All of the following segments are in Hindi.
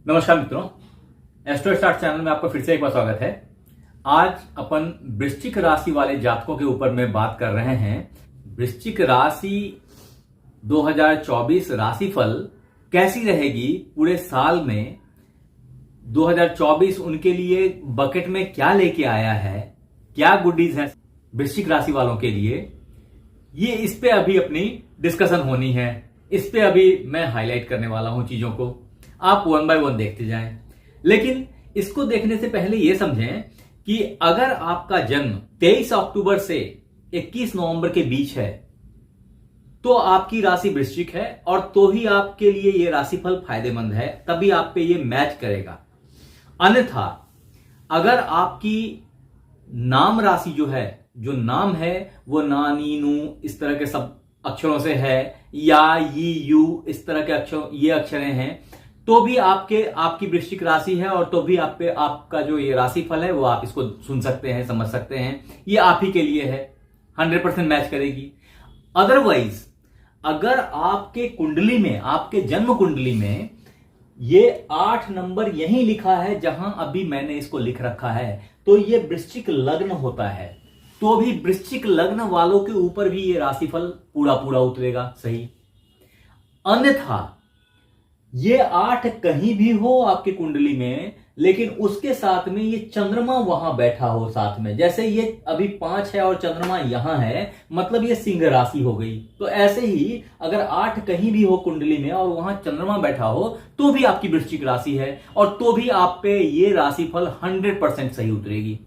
नमस्कार मित्रों, एस्ट्रो स्टार्ट चैनल में आपका फिर से एक बार स्वागत है। आज अपन वृश्चिक राशि वाले जातकों के ऊपर में बात कर रहे हैं। वृश्चिक राशि 2024 राशिफल कैसी रहेगी पूरे साल में। 2024 उनके लिए बकेट में क्या लेके आया है, क्या गुडीज है वृश्चिक राशि वालों के लिए, ये इस पे अभी अपनी डिस्कशन होनी है। इस पे अभी मैं हाईलाइट करने वाला हूं चीजों को, आप वन बाय वन देखते जाएं। लेकिन इसको देखने से पहले यह समझें कि अगर आपका जन्म 23 अक्टूबर से 21 नवंबर के बीच है तो आपकी राशि वृश्चिक है, और तो ही आपके लिए यह राशिफल फायदेमंद है, तभी आप पे यह मैच करेगा। अन्यथा अगर आपकी नाम राशि जो नाम है वो ना, नी, नू इस तरह के सब अक्षरों से है, या, यी, यू इस तरह के ये अक्षरें हैं, तो भी आपकी वृश्चिक राशि है, और तो भी आपका जो ये राशिफल है वो आप इसको सुन सकते हैं, समझ सकते हैं, ये आप ही के लिए है, 100% मैच करेगी। अदरवाइज अगर आपके कुंडली में, आपके जन्म कुंडली में ये 8 नंबर यहीं लिखा है जहां अभी मैंने इसको लिख रखा है, तो ये वृश्चिक लग्न होता है, तो भी वृश्चिक लग्न वालों के ऊपर भी ये राशिफल पूरा उतरेगा सही। अन्यथा ये 8 कहीं भी हो आपकी कुंडली में, लेकिन उसके साथ में ये चंद्रमा वहां बैठा हो साथ में, जैसे ये अभी 5 है और चंद्रमा यहां है, मतलब ये सिंह राशि हो गई। तो ऐसे ही अगर 8 कहीं भी हो कुंडली में और वहां चंद्रमा बैठा हो तो भी आपकी वृश्चिक राशि है, और तो भी आप पे ये राशिफल 100% सही उतरेगी।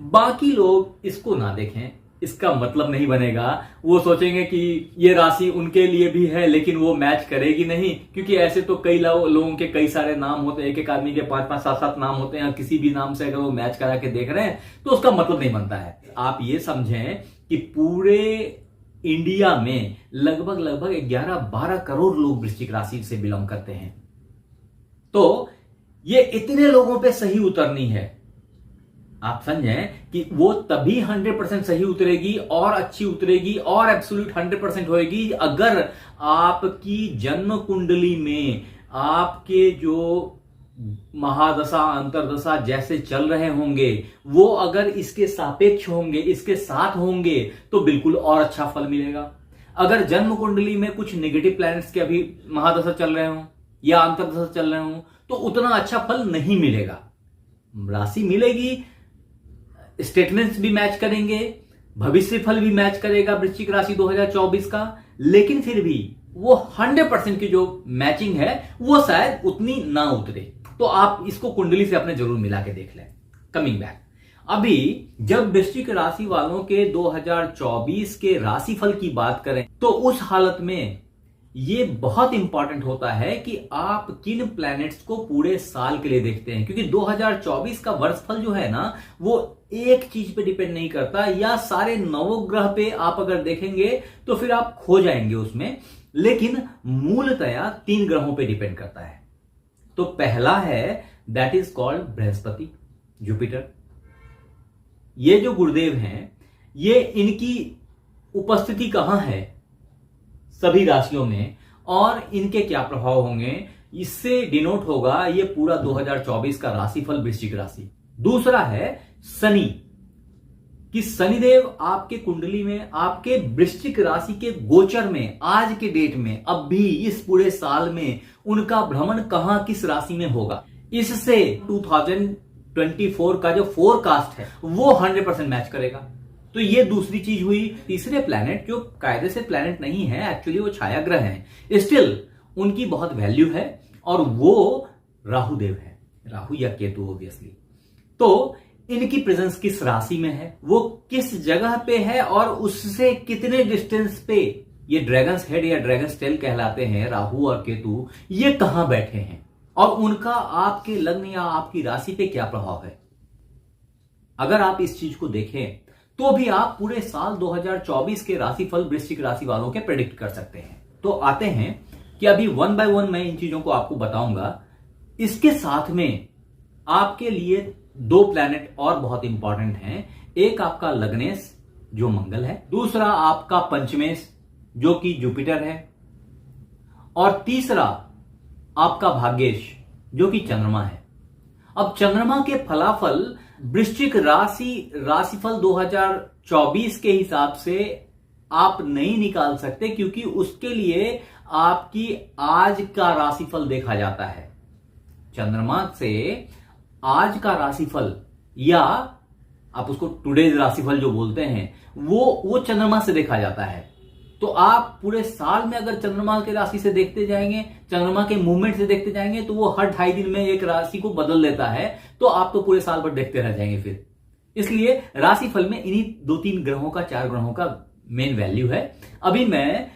बाकी लोग इसको ना देखें, इसका मतलब नहीं बनेगा। वो सोचेंगे कि ये राशि उनके लिए भी है लेकिन वो मैच करेगी नहीं, क्योंकि ऐसे तो कई लोगों के कई सारे नाम होते हैं, एक आदमी के 5-5, 7-7 नाम होते हैं, किसी भी नाम से अगर वो मैच करा के देख रहे हैं तो उसका मतलब नहीं बनता है। आप ये समझें कि पूरे इंडिया में लगभग 11-12 करोड़ लोग वृश्चिक राशि से बिलोंग करते हैं, तो ये इतने लोगों पे सही उतरनी है। आप समझें कि वो तभी 100% सही उतरेगी और अच्छी उतरेगी और एब्सोल्यूट 100% होएगी अगर आपकी जन्म कुंडली में आपके जो महादशा अंतरदशा जैसे चल रहे होंगे वो अगर इसके सापेक्ष होंगे, इसके साथ होंगे, तो बिल्कुल और अच्छा फल मिलेगा। अगर जन्म कुंडली में कुछ नेगेटिव प्लैनेट्स के अभी महादशा चल रहे हों या अंतरदशा चल रहे हों तो उतना अच्छा फल नहीं मिलेगा। राशि मिलेगी, स्टेटमेंट्स भी मैच करेंगे, भविष्य फल भी मैच करेगा वृश्चिक राशि 2024 का, लेकिन फिर भी वो 100% की जो मैचिंग है वो शायद उतनी ना उतरे। तो आप इसको कुंडली से अपने जरूर मिला के देख लें। कमिंग बैक, अभी जब वृश्चिक राशि वालों के 2024 के राशिफल की बात करें तो उस हालत में ये बहुत इंपॉर्टेंट होता है कि आप किन प्लैनेट्स को पूरे साल के लिए देखते हैं, क्योंकि 2024 का वर्षफल जो है ना वो एक चीज पे डिपेंड नहीं करता, या सारे नवग्रह पे आप अगर देखेंगे तो फिर आप खो जाएंगे उसमें, लेकिन मूलतया 3 ग्रहों पे डिपेंड करता है। तो पहला है that is called Brihaspati, Jupiter. ये जो गुरुदेव हैं, ये इनकी उपस्थिति कहां है सभी राशियों में और इनके क्या प्रभाव होंगे, इससे डिनोट होगा ये पूरा 2024 का राशिफल वृश्चिक राशि। दूसरा है शनि, कि शनिदेव आपके कुंडली में आपके वृश्चिक राशि के गोचर में आज के डेट में अब भी इस पूरे साल में उनका भ्रमण कहां किस राशि में होगा, इससे 2024 का जो फोरकास्ट है वो 100% मैच करेगा। तो ये दूसरी चीज हुई। तीसरे प्लैनेट जो कायदे से प्लैनेट नहीं है, एक्चुअली वो छायाग्रह हैं, स्टिल उनकी बहुत वैल्यू है, और वो राहुदेव है, राहु या केतु ऑब्वियसली। तो इनकी प्रेजेंस किस राशि में है, वो किस जगह पे है, और उससे कितने डिस्टेंस पे ये ड्रैगन्स हेड या ड्रैगन्स टेल कहलाते हैं राहु और केतु, ये कहां बैठे हैं, और उनका आपके लग्न या आपकी राशि पे क्या प्रभाव है। अगर आप इस चीज को देखें तो भी आप पूरे साल 2024 के राशिफल वृश्चिक राशि वालों के प्रेडिक्ट कर सकते हैं। तो आते हैं कि अभी वन बाय वन मैं इन चीजों को आपको बताऊंगा। इसके साथ में आपके लिए 2 प्लैनेट और बहुत इंपॉर्टेंट हैं। एक आपका लग्नेश जो मंगल है, दूसरा आपका पंचमेश जो कि जुपिटर है, और तीसरा आपका भाग्येश जो कि चंद्रमा है। अब चंद्रमा के फलाफल वृश्चिक राशिफल 2024 के हिसाब से आप नहीं निकाल सकते, क्योंकि उसके लिए आपकी आज का राशिफल देखा जाता है। चंद्रमा से आज का राशिफल, या आप उसको टुडेज राशिफल जो बोलते हैं, वो चंद्रमा से देखा जाता है। तो आप पूरे साल में अगर चंद्रमा के राशि से देखते जाएंगे, चंद्रमा के मूवमेंट से देखते जाएंगे, तो वो हर 2.5 दिन में एक राशि को बदल देता है। तो आप तो पूरे साल भर देखते रह जाएंगे फिर। इसलिए राशिफल में इन्हीं 2-3 ग्रहों का, 4 ग्रहों का मेन वैल्यू है। अभी मैं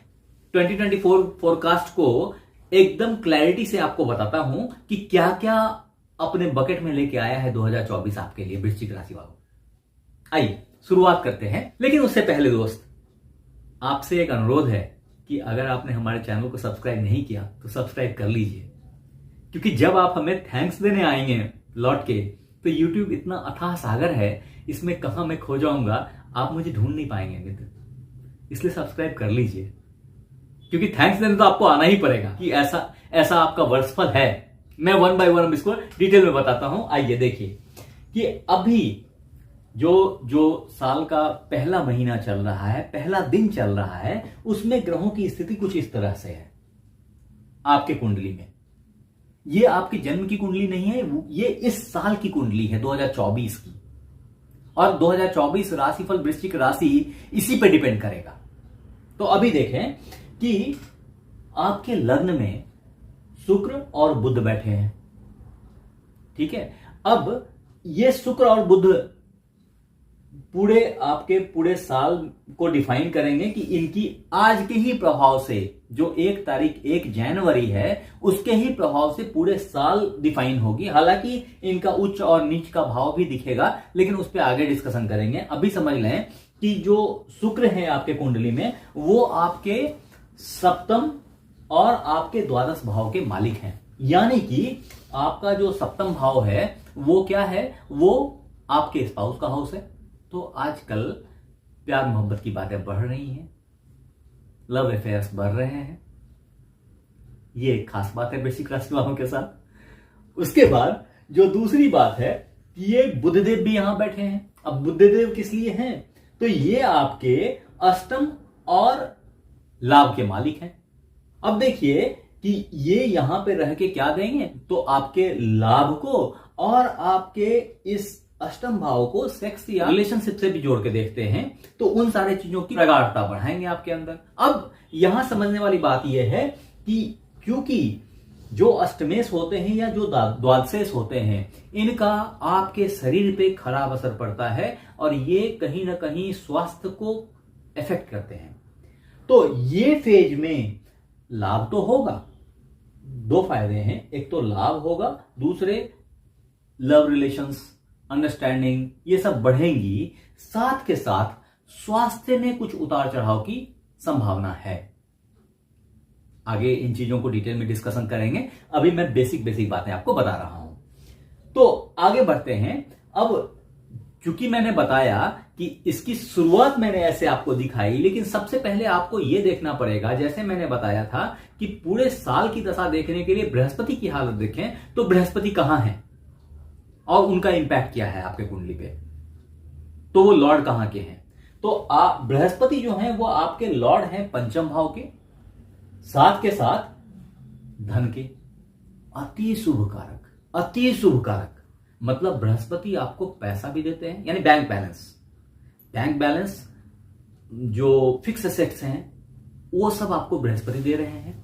2024 फोरकास्ट को एकदम क्लैरिटी से आपको बताता हूं कि क्या क्या अपने बकेट में लेके आया है 2024 आपके लिए वृश्चिक राशि वालों। आइए शुरुआत करते हैं। लेकिन उससे पहले दोस्त, आपसे एक अनुरोध है कि अगर आपने हमारे चैनल को सब्सक्राइब नहीं किया तो सब्सक्राइब कर लीजिए, क्योंकि जब आप हमें थैंक्स देने आएंगे लौट के, तो YouTube इतना अथाह सागर है, इसमें कहां मैं खो जाऊंगा आप मुझे ढूंढ नहीं पाएंगे मित्र। इसलिए सब्सक्राइब कर लीजिए, क्योंकि थैंक्स देने तो आपको आना ही पड़ेगा कि ऐसा आपका वर्षफल है। मैं 1 बाय 1 इसको डिटेल में बताता हूं। आइए देखिए कि अभी जो साल का पहला महीना चल रहा है, पहला दिन चल रहा है, उसमें ग्रहों की स्थिति कुछ इस तरह से है आपके कुंडली में। ये आपकी जन्म की कुंडली नहीं है, ये इस साल की कुंडली है 2024 की। और 2024 राशिफल वृश्चिक राशि इसी पे डिपेंड करेगा। तो अभी देखें कि आपके लग्न में शुक्र और बुध बैठे हैं, ठीक है। अब ये शुक्र और बुध आपके पूरे साल को डिफाइन करेंगे कि इनकी आज के ही प्रभाव से, जो 1 जनवरी है, उसके ही प्रभाव से पूरे साल डिफाइन होगी। हालांकि इनका उच्च और नीच का भाव भी दिखेगा, लेकिन उस पर आगे डिस्कशन करेंगे। अभी समझ लें कि जो शुक्र है आपके कुंडली में, वो आपके सप्तम और आपके द्वादश भाव के मालिक हैं। यानी कि आपका जो सप्तम भाव है वो क्या है, वो आपके स्पाउस का हाउस है। तो आजकल प्यार मोहब्बत की बातें बढ़ रही हैं, लव अफेयर्स बढ़ रहे हैं। ये एक खास बात है वृश्चिक राशि वालों के साथ। उसके बाद जो दूसरी बात है कि ये बुधदेव भी यहां बैठे हैं। अब बुधदेव किस लिए हैं, तो ये आपके अष्टम और लाभ के मालिक हैं। अब देखिए कि ये यहां पे रह के क्या देंगे, तो आपके लाभ को और आपके इस अष्टम भाव को सेक्स या रिलेशनशिप से भी जोड़ के देखते हैं, तो उन सारे चीजों की प्रगाढ़ता बढ़ाएंगे आपके अंदर। अब यहां समझने वाली बात यह है कि क्योंकि जो अष्टमेश होते हैं या जो द्वादशेश होते हैं, इनका आपके शरीर पे खराब असर पड़ता है और ये कहीं ना कहीं स्वास्थ्य को इफेक्ट करते हैं। तो ये फेज में लाभ तो होगा, 2 फायदे हैं, एक तो लाभ होगा, दूसरे लव रिलेशंस, अंडरस्टैंडिंग, ये सब बढ़ेंगी। साथ के साथ स्वास्थ्य में कुछ उतार चढ़ाव की संभावना है। आगे इन चीजों को डिटेल में डिस्कशन करेंगे, अभी मैं बेसिक बातें आपको बता रहा हूं। तो आगे बढ़ते हैं। अब चूंकि मैंने बताया कि इसकी शुरुआत मैंने ऐसे आपको दिखाई, लेकिन सबसे पहले आपको यह देखना पड़ेगा, जैसे मैंने बताया था कि पूरे साल की दशा देखने के लिए बृहस्पति की हालत देखें, तो बृहस्पति कहां है और उनका इंपैक्ट क्या है आपके कुंडली पे, तो वो लॉर्ड कहां के हैं। तो बृहस्पति जो है वो आपके लॉर्ड हैं पंचम भाव के, साथ के साथ धन के। अति शुभ कारक, अति शुभ कारक, मतलब बृहस्पति आपको पैसा भी देते हैं, यानी बैंक बैलेंस जो फिक्स एसेट्स हैं वो सब आपको बृहस्पति दे रहे हैं।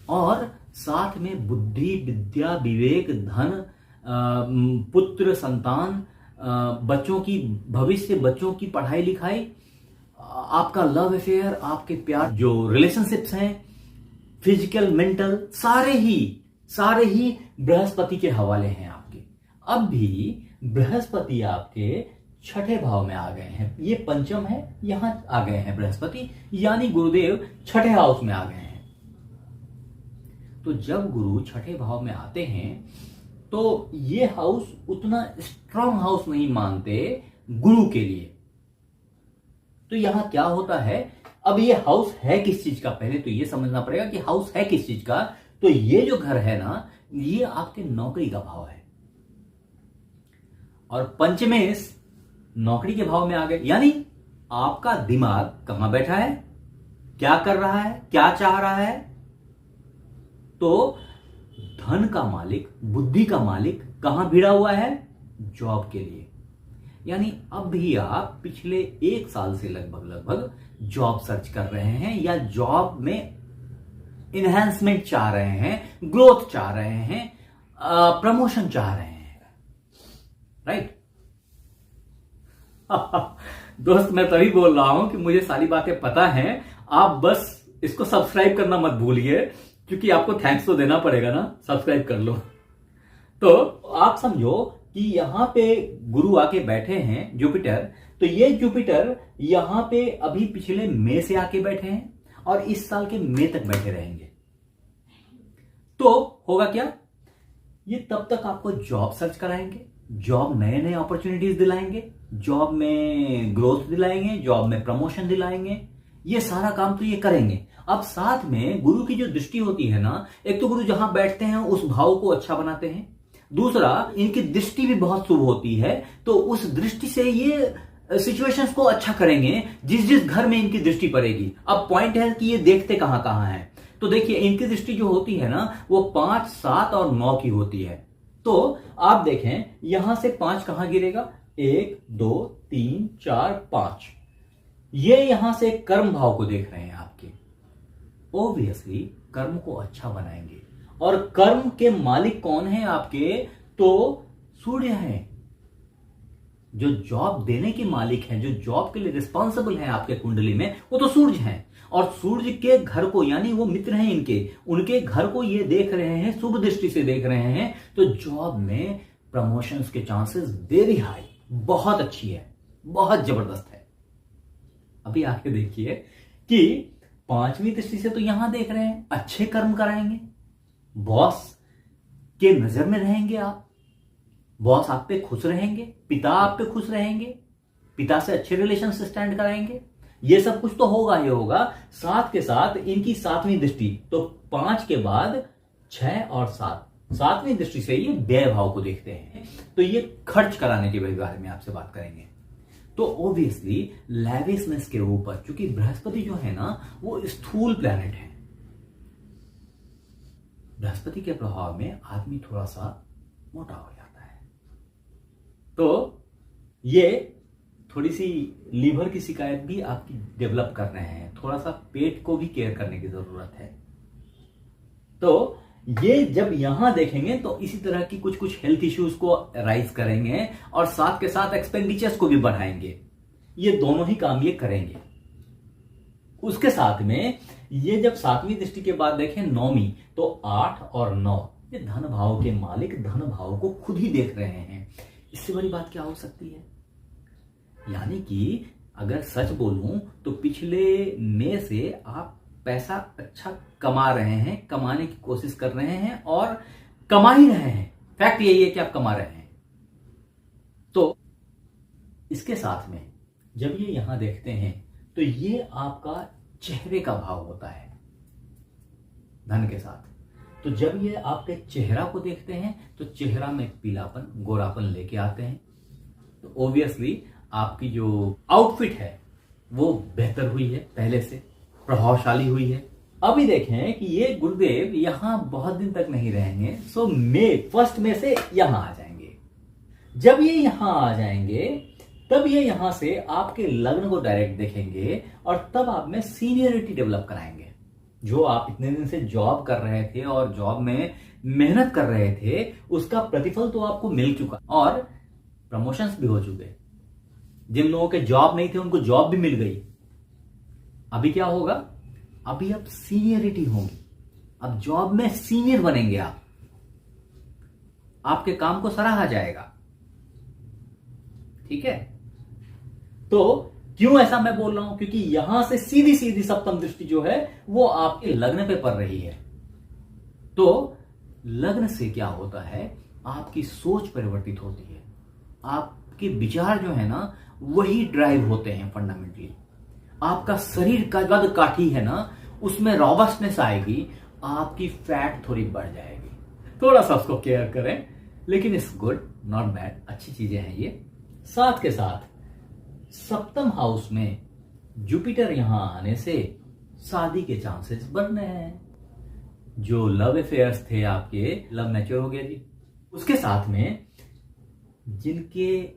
और साथ में बुद्धि, विद्या, विवेक, धन, पुत्र, संतान, बच्चों की भविष्य, बच्चों की पढ़ाई लिखाई, आपका लव अफेयर, आपके प्यार, जो रिलेशनशिप्स हैं, फिजिकल, मेंटल, सारे ही बृहस्पति के हवाले हैं आपके। अब भी बृहस्पति आपके 6ठे भाव में आ गए हैं, ये पंचम है, यहां आ गए हैं बृहस्पति, यानी गुरुदेव 6ठे हाउस में आ गए हैं। तो जब गुरु 6ठे भाव में आते हैं तो ये हाउस उतना स्ट्रांग हाउस नहीं मानते गुरु के लिए। तो यहां क्या होता है, अब ये हाउस है किस चीज का, पहले तो ये समझना पड़ेगा कि हाउस है किस चीज का। तो ये जो घर है ना, ये आपके नौकरी का भाव है। और पंचमेश नौकरी के भाव में आ गए, यानी आपका दिमाग कहां बैठा है, क्या कर रहा है, क्या चाह रहा है। तो धन का मालिक, बुद्धि का मालिक कहां भिड़ा हुआ है, जॉब के लिए। यानी अब भी आप पिछले 1 साल से लगभग जॉब सर्च कर रहे हैं या जॉब में इनहेंसमेंट चाह रहे हैं, ग्रोथ चाह रहे हैं, प्रमोशन चाह रहे हैं, राइट। दोस्त मैं तभी बोल रहा हूं कि मुझे सारी बातें पता हैं, आप बस इसको सब्सक्राइब करना मत भूलिए, क्योंकि आपको थैंक्स तो देना पड़ेगा ना, सब्सक्राइब कर लो। तो आप समझो कि यहां पे गुरु आके बैठे हैं, जुपिटर। तो ये जुपिटर यहां पे अभी पिछले मई से आके बैठे हैं और इस साल के मई तक बैठे रहेंगे। तो होगा क्या, ये तब तक आपको जॉब सर्च कराएंगे, जॉब नए नए अपॉर्चुनिटीज दिलाएंगे, जॉब में ग्रोथ दिलाएंगे, जॉब में प्रमोशन दिलाएंगे। ये सारा काम तो ये करेंगे। अब साथ में गुरु की जो दृष्टि होती है ना, एक तो गुरु जहां बैठते हैं उस भाव को अच्छा बनाते हैं, दूसरा इनकी दृष्टि भी बहुत शुभ होती है, तो उस दृष्टि से ये सिचुएशंस को अच्छा करेंगे जिस जिस घर में इनकी दृष्टि पड़ेगी। अब पॉइंट है कि ये देखते कहां कहां है। तो देखिए इनकी दृष्टि जो होती है ना, वो 5, 7 और 9 की होती है। तो आप देखें यहां से 5 कहां गिरेगा, 1, 2, 3, 4, 5। ये यहां से कर्म भाव को देख रहे हैं आपके, ऑब्वियसली कर्म को अच्छा बनाएंगे। और कर्म के मालिक कौन है आपके, तो सूर्य हैं। जो जॉब देने के मालिक हैं, जो जॉब के लिए रिस्पॉन्सिबल हैं आपके कुंडली में, वो तो सूर्य हैं। और सूर्य के घर को, यानी वो मित्र हैं इनके, उनके घर को ये देख रहे हैं, शुभ दृष्टि से देख रहे हैं। तो जॉब में प्रमोशंस के चांसेस वेरी हाई, बहुत अच्छी है, बहुत जबरदस्त है। अभी आके देखिए कि 5वीं दृष्टि से तो यहां देख रहे हैं अच्छे कर्म कराएंगे, बॉस के नजर में रहेंगे आप, बॉस आप पे खुश रहेंगे, पिता आप पे खुश रहेंगे, पिता से अच्छे रिलेशन से स्टैंड कराएंगे। ये सब कुछ तो होगा ही होगा। साथ के साथ इनकी 7वीं दृष्टि, तो 5 के बाद 6 और 7, 7वीं दृष्टि से ये व्यय भाव को देखते हैं। तो ये खर्च कराने के बारे में आपसे बात करेंगे। तो ऑब्वियसली लैविशनेस के ऊपर, क्योंकि बृहस्पति जो है ना वो स्थूल प्लैनेट है, बृहस्पति के प्रभाव में आदमी थोड़ा सा मोटा हो जाता है। तो ये थोड़ी सी लीवर की शिकायत भी आपकी डेवलप कर रहे हैं, थोड़ा सा पेट को भी केयर करने की जरूरत है। तो ये जब यहां देखेंगे तो इसी तरह की कुछ कुछ हेल्थ इश्यूज को राइज करेंगे और साथ के साथ एक्सपेंडिचर्स को भी बढ़ाएंगे। ये दोनों ही काम ये करेंगे। उसके साथ में ये जब 7वीं दृष्टि के बाद देखें 9वीं, तो 8 और 9 ये धन भाव के मालिक धन भाव को खुद ही देख रहे हैं। इससे बड़ी बात क्या हो सकती है, यानी कि अगर सच बोलूं तो पिछले मई से आप पैसा अच्छा कमा रहे हैं, कमाने की कोशिश कर रहे हैं और कमा ही रहे हैं। फैक्ट यही है कि आप कमा रहे हैं। तो इसके साथ में जब ये यहां देखते हैं तो ये आपका चेहरे का भाव होता है धन के साथ। तो जब ये आपके चेहरा को देखते हैं तो चेहरा में पीलापन, गोरापन लेके आते हैं। तो ऑब्वियसली आपकी जो आउटफिट है वो बेहतर हुई है, पहले से प्रभावशाली हुई है। अभी देखें कि ये गुरुदेव यहां बहुत दिन तक नहीं रहेंगे। सो मई 1 मई से यहां आ जाएंगे। जब ये यहां आ जाएंगे तब ये यहां से आपके लग्न को डायरेक्ट देखेंगे और तब आप में सीनियरिटी डेवलप कराएंगे। जो आप इतने दिन से जॉब कर रहे थे और जॉब में मेहनत कर रहे थे, उसका प्रतिफल तो आपको मिल चुका और प्रमोशंस भी हो चुके। जिन लोगों के जॉब नहीं थे उनको जॉब भी मिल गई। अभी क्या होगा, अभी अब सीनियरिटी होगी, अब जॉब में सीनियर बनेंगे आप, आपके काम को सराहा जाएगा। ठीक है, तो क्यों ऐसा मैं बोल रहा हूं, क्योंकि यहां से सीधी सीधी सप्तम दृष्टि जो है वो आपके लग्न पे पड़ रही है। तो लग्न से क्या होता है, आपकी सोच परिवर्तित होती है, आपके विचार जो है ना वही ड्राइव होते हैं फंडामेंटली। आपका शरीर का कद काठी है ना, उसमें रॉबस्टनेस आएगी, आपकी फैट थोड़ी बढ़ जाएगी। थोड़ा सा उसको केयर करें, लेकिन इट्स गुड, नॉट बैड, अच्छी चीजें हैं ये। साथ के साथ सप्तम हाउस में जुपिटर यहां आने से शादी के चांसेस बढ़ रहे हैं। जो लव अफेयर्स थे आपके, लव मैच्योर हो गया जी। उसके साथ में जिनके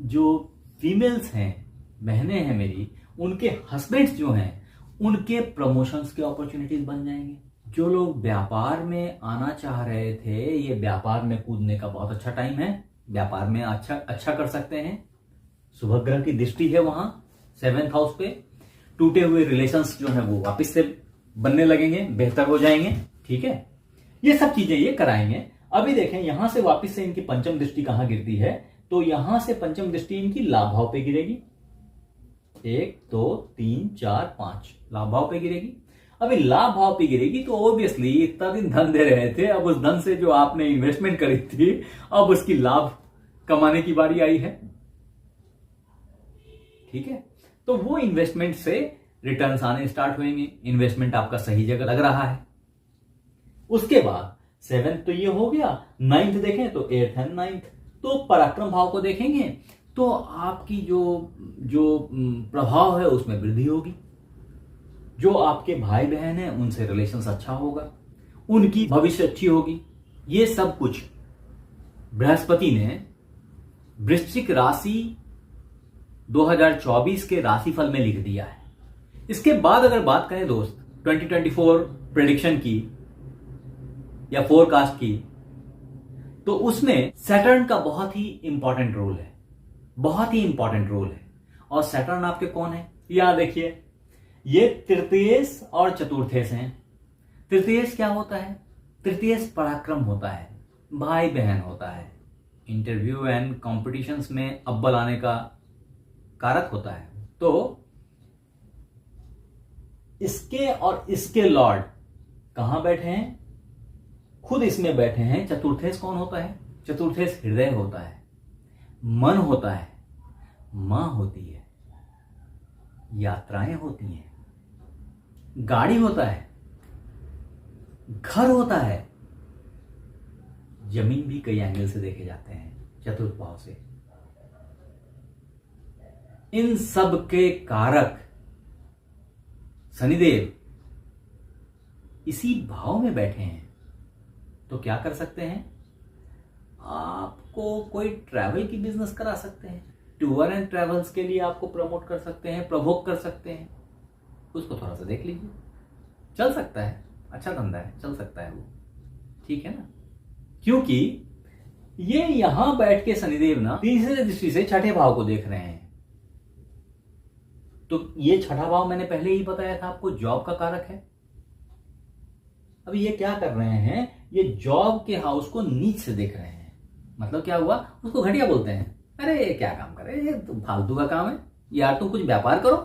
जो फीमेल्स हैं, बहनें हैं मेरी, उनके हस्बैंड्स जो हैं, उनके प्रमोशंस के अपॉर्चुनिटीज बन जाएंगे। जो लोग व्यापार में आना चाह रहे थे, ये व्यापार में कूदने का बहुत अच्छा टाइम है, व्यापार में अच्छा कर सकते हैं। शुभ ग्रह की दृष्टि है वहां 7th हाउस पे। टूटे हुए रिलेशंस जो है वो वापस से बनने लगेंगे, बेहतर हो जाएंगे। ठीक है, ये सब चीजें ये कराएंगे। अभी देखें यहां से वापस से इनकी पंचम दृष्टि कहां गिरती है, तो यहां से पंचम दृष्टि इनकी लाभ भाव पे गिरेगी। 1 2 3 4 5 लाभ भाव पे गिरेगी। अभी लाभ भाव पे गिरेगी तो ऑब्वियसली इतना दिन धन दे रहे थे, अब उस धन से जो आपने इन्वेस्टमेंट करी थी, अब उसकी लाभ कमाने की बारी आई है। ठीक है, तो वो इन्वेस्टमेंट से रिटर्न्स आने स्टार्ट होंगे। इन्वेस्टमेंट आपका सही जगह लग रहा है। उसके बाद 7th तो ये हो गया, 9th देखें तो 8th एंड 9th, तो पराक्रम भाव को देखेंगे तो आपकी जो प्रभाव है उसमें वृद्धि होगी। जो आपके भाई बहन हैं उनसे रिलेशंस अच्छा होगा, उनकी भविष्य अच्छी होगी। ये सब कुछ बृहस्पति ने वृश्चिक राशि 2024 के राशिफल में लिख दिया है। इसके बाद अगर बात करें दोस्त 2024 प्रेडिक्शन की या फोरकास्ट की, तो उसमें सैटर्न का बहुत ही इंपॉर्टेंट रोल है, बहुत ही इंपॉर्टेंट रोल है। और सैटर्न आपके कौन है, यहां देखिए, ये तृतीयेश और चतुर्थेश हैं। तृतीयेश क्या होता है? तृतीयेश पराक्रम होता है, भाई बहन होता है, इंटरव्यू एंड कॉम्पिटिशंस में अव्वल आने का कारक होता है। तो इसके और इसके लॉर्ड कहां बैठे हैं? खुद इसमें बैठे हैं। चतुर्थेश कौन होता है? चतुर्थेश हृदय होता है, मन होता है, मां होती है, यात्राएं होती हैं, गाड़ी होता है, घर होता है, जमीन भी कई एंगल से देखे जाते हैं चतुर्थ भाव से। इन सब के कारक शनिदेव इसी भाव में बैठे हैं। तो क्या कर सकते हैं? आपको कोई ट्रैवल की बिजनेस करा सकते हैं, टूर एंड ट्रैवल्स के लिए आपको प्रमोट कर सकते हैं, प्रवोक कर सकते हैं। उसको थोड़ा सा देख लीजिए, चल सकता है, अच्छा धंधा है, चल सकता है वो, ठीक है ना। क्योंकि ये यहां बैठ के शनिदेव ना तीसरे दृष्टि से छठे भाव को देख रहे हैं। तो ये छठा भाव मैंने पहले ही बताया था आपको, जॉब का कारक है। अभी ये क्या कर रहे हैं, ये जॉब के हाउस को नीच से देख रहे हैं। मतलब क्या हुआ, उसको घटिया बोलते हैं। अरे ये क्या काम कर रहे हैं, ये तो फालतू का काम है यार, तुम कुछ व्यापार करो,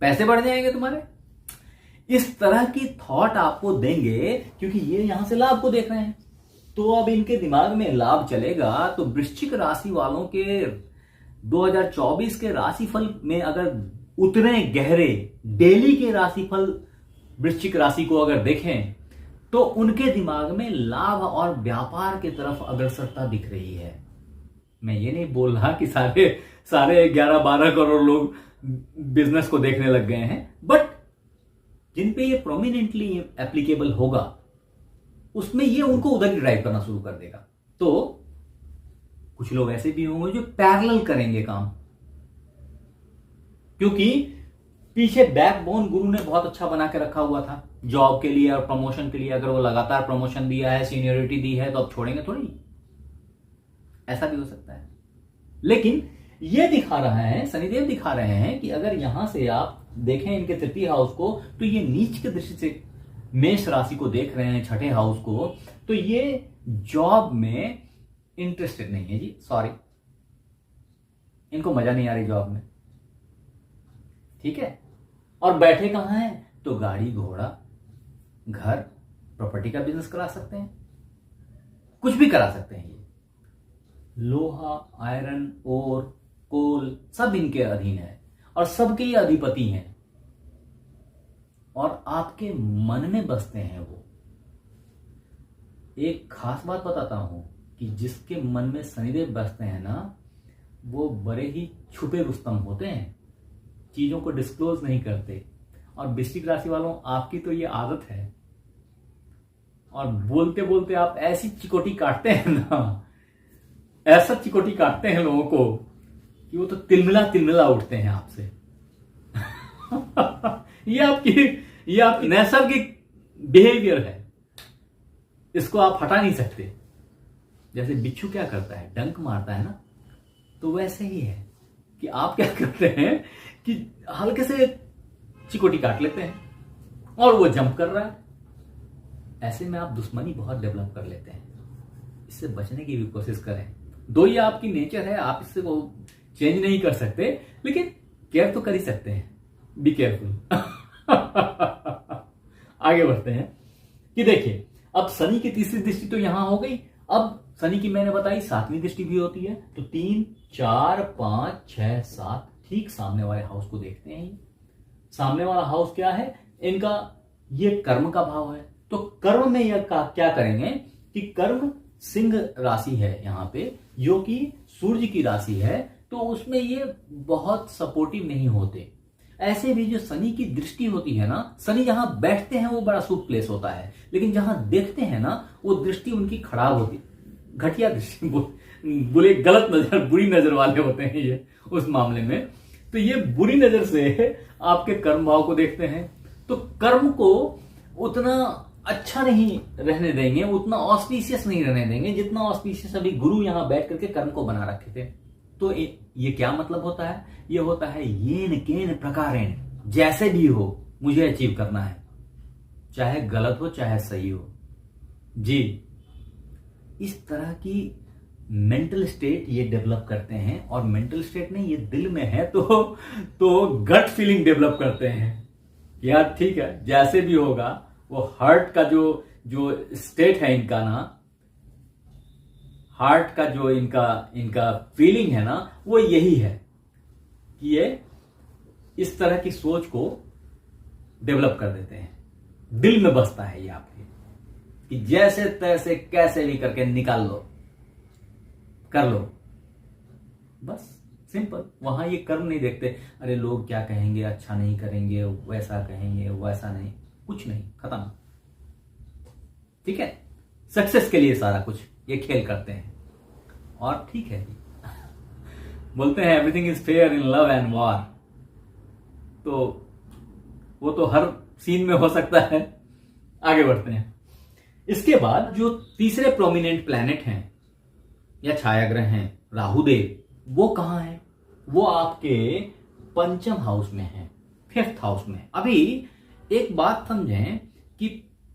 पैसे बढ़ जाएंगे तुम्हारे। इस तरह की थॉट आपको देंगे, क्योंकि ये यहां से लाभ को देख रहे हैं। तो अब इनके दिमाग में लाभ चलेगा। तो वृश्चिक राशि वालों के 2024 के राशिफल में अगर उतने गहरे डेली के राशिफल वृश्चिक राशि को अगर देखें, तो उनके दिमाग में लाभ और व्यापार की तरफ अग्रसरता दिख रही है। मैं ये नहीं बोल रहा कि सारे 11-12 करोड़ लोग बिजनेस को देखने लग गए हैं, बट जिन पे ये प्रोमिनेंटली एप्लीकेबल होगा, उसमें ये उनको उधर ही ड्राइव करना शुरू कर देगा। तो कुछ लोग ऐसे भी होंगे जो पैरेलल करेंगे काम, क्योंकि पीछे बैकबोन गुरु ने बहुत अच्छा बना के रखा हुआ था जॉब के लिए और प्रमोशन के लिए। अगर वो लगातार प्रमोशन दिया है, सीनियरिटी दी है, तो अब छोड़ेंगे थोड़ी, ऐसा भी हो सकता है। लेकिन ये दिखा रहा है, शनिदेव दिखा रहे हैं कि अगर यहां से आप देखें इनके तृतीय हाउस को, तो ये नीच के दृष्टि से मेष राशि को देख रहे हैं, छठे हाउस को। तो ये जॉब में इंटरेस्टेड नहीं है जी, सॉरी, इनको मजा नहीं आ रही जॉब में, ठीक है। और बैठे कहां हैं? तो गाड़ी, घोड़ा, घर, प्रॉपर्टी का बिजनेस करा सकते हैं, कुछ भी करा सकते हैं। ये लोहा, आयरन, ओर, कोल सब इनके अधीन है और सबके ये अधिपति हैं और आपके मन में बसते हैं वो। एक खास बात बताता हूं कि जिसके मन में शनिदेव बसते हैं ना, वो बड़े ही छुपे रुस्तम होते हैं, चीजों को डिस्क्लोज नहीं करते। और वृश्चिक राशि वालों, आपकी तो ये आदत है, और बोलते बोलते आप ऐसी चिकोटी काटते हैं ना, ऐसा चिकोटी काटते हैं लोगों को कि वो तो तिलमिला तिलमिला उठते हैं आपसे। ये आपकी नैसर्गिक बिहेवियर है, इसको आप हटा नहीं सकते। जैसे बिच्छू क्या करता है, डंक मारता है ना, तो वैसे ही है कि आप क्या करते हैं कि हल्के से चिकोटी काट लेते हैं और वो जंप कर रहा है। ऐसे में आप दुश्मनी बहुत डेवलप कर लेते हैं। इससे बचने की भी कोशिश करें। दो ये आपकी नेचर है, आप इससे वो चेंज नहीं कर सकते, लेकिन केयर तो कर ही सकते हैं। Be careful. आगे बढ़ते हैं कि देखिए, अब शनि की तीसरी दृष्टि तो यहां हो गई। अब शनि की मैंने बताई 7वीं दृष्टि भी होती है, तो 3, 4, 5, 6, 7 ठीक सामने वाले हाउस को देखते हैं। सामने वाला हाउस क्या है इनका, ये कर्म का भाव है। तो कर्म में यह क्या करेंगे कि कर्म सिंह राशि है यहां पे, जो कि सूर्य की राशि है, तो उसमें ये बहुत सपोर्टिव नहीं होते। ऐसे भी जो शनि की दृष्टि होती है ना, शनि जहां बैठते हैं वो बड़ा शुभ प्लेस होता है, लेकिन जहां देखते हैं ना वो दृष्टि उनकी खराब होती, घटिया दृष्टि, बुरे, गलत नजर, बुरी नजर वाले होते हैं ये उस मामले में। तो ये बुरी नजर से आपके कर्म भाव को देखते हैं, तो कर्म को उतना अच्छा नहीं रहने देंगे, उतना ऑस्पिशियस नहीं रहने देंगे जितना ऑस्पिशियस अभी गुरु यहां बैठ करके कर्म को बना रखे थे। तो ये क्या मतलब होता है, ये होता है येन केन प्रकारेण, जैसे भी हो मुझे अचीव करना है, चाहे गलत हो चाहे सही हो जी। इस तरह की मेंटल स्टेट ये डेवलप करते हैं, और मेंटल स्टेट नहीं, ये दिल में है तो गट फीलिंग डेवलप करते हैं यार, ठीक है जैसे भी होगा। वो हार्ट का जो स्टेट है इनका ना, हार्ट का जो इनका फीलिंग है ना, वो यही है कि ये इस तरह की सोच को डेवलप कर देते हैं। दिल में बसता है ये आपके कि जैसे तैसे कैसे भी करके निकाल लो, कर लो, बस सिंपल। वहां ये कर्म नहीं देखते, अरे लोग क्या कहेंगे, अच्छा नहीं करेंगे, वैसा कहेंगे, वैसा नहीं, कुछ नहीं, खत्म। ठीक है, सक्सेस के लिए सारा कुछ ये खेल करते हैं, और ठीक है बोलते हैं everything is fair in love and war, तो वो तो हर सीन में हो सकता है। आगे बढ़ते हैं। इसके बाद जो तीसरे प्रोमिनेंट प्लैनेट हैं या छायाग्रह हैं राहुदेव, वो कहां है, वो आपके पंचम हाउस में है, 5th हाउस में। अभी एक बात समझें कि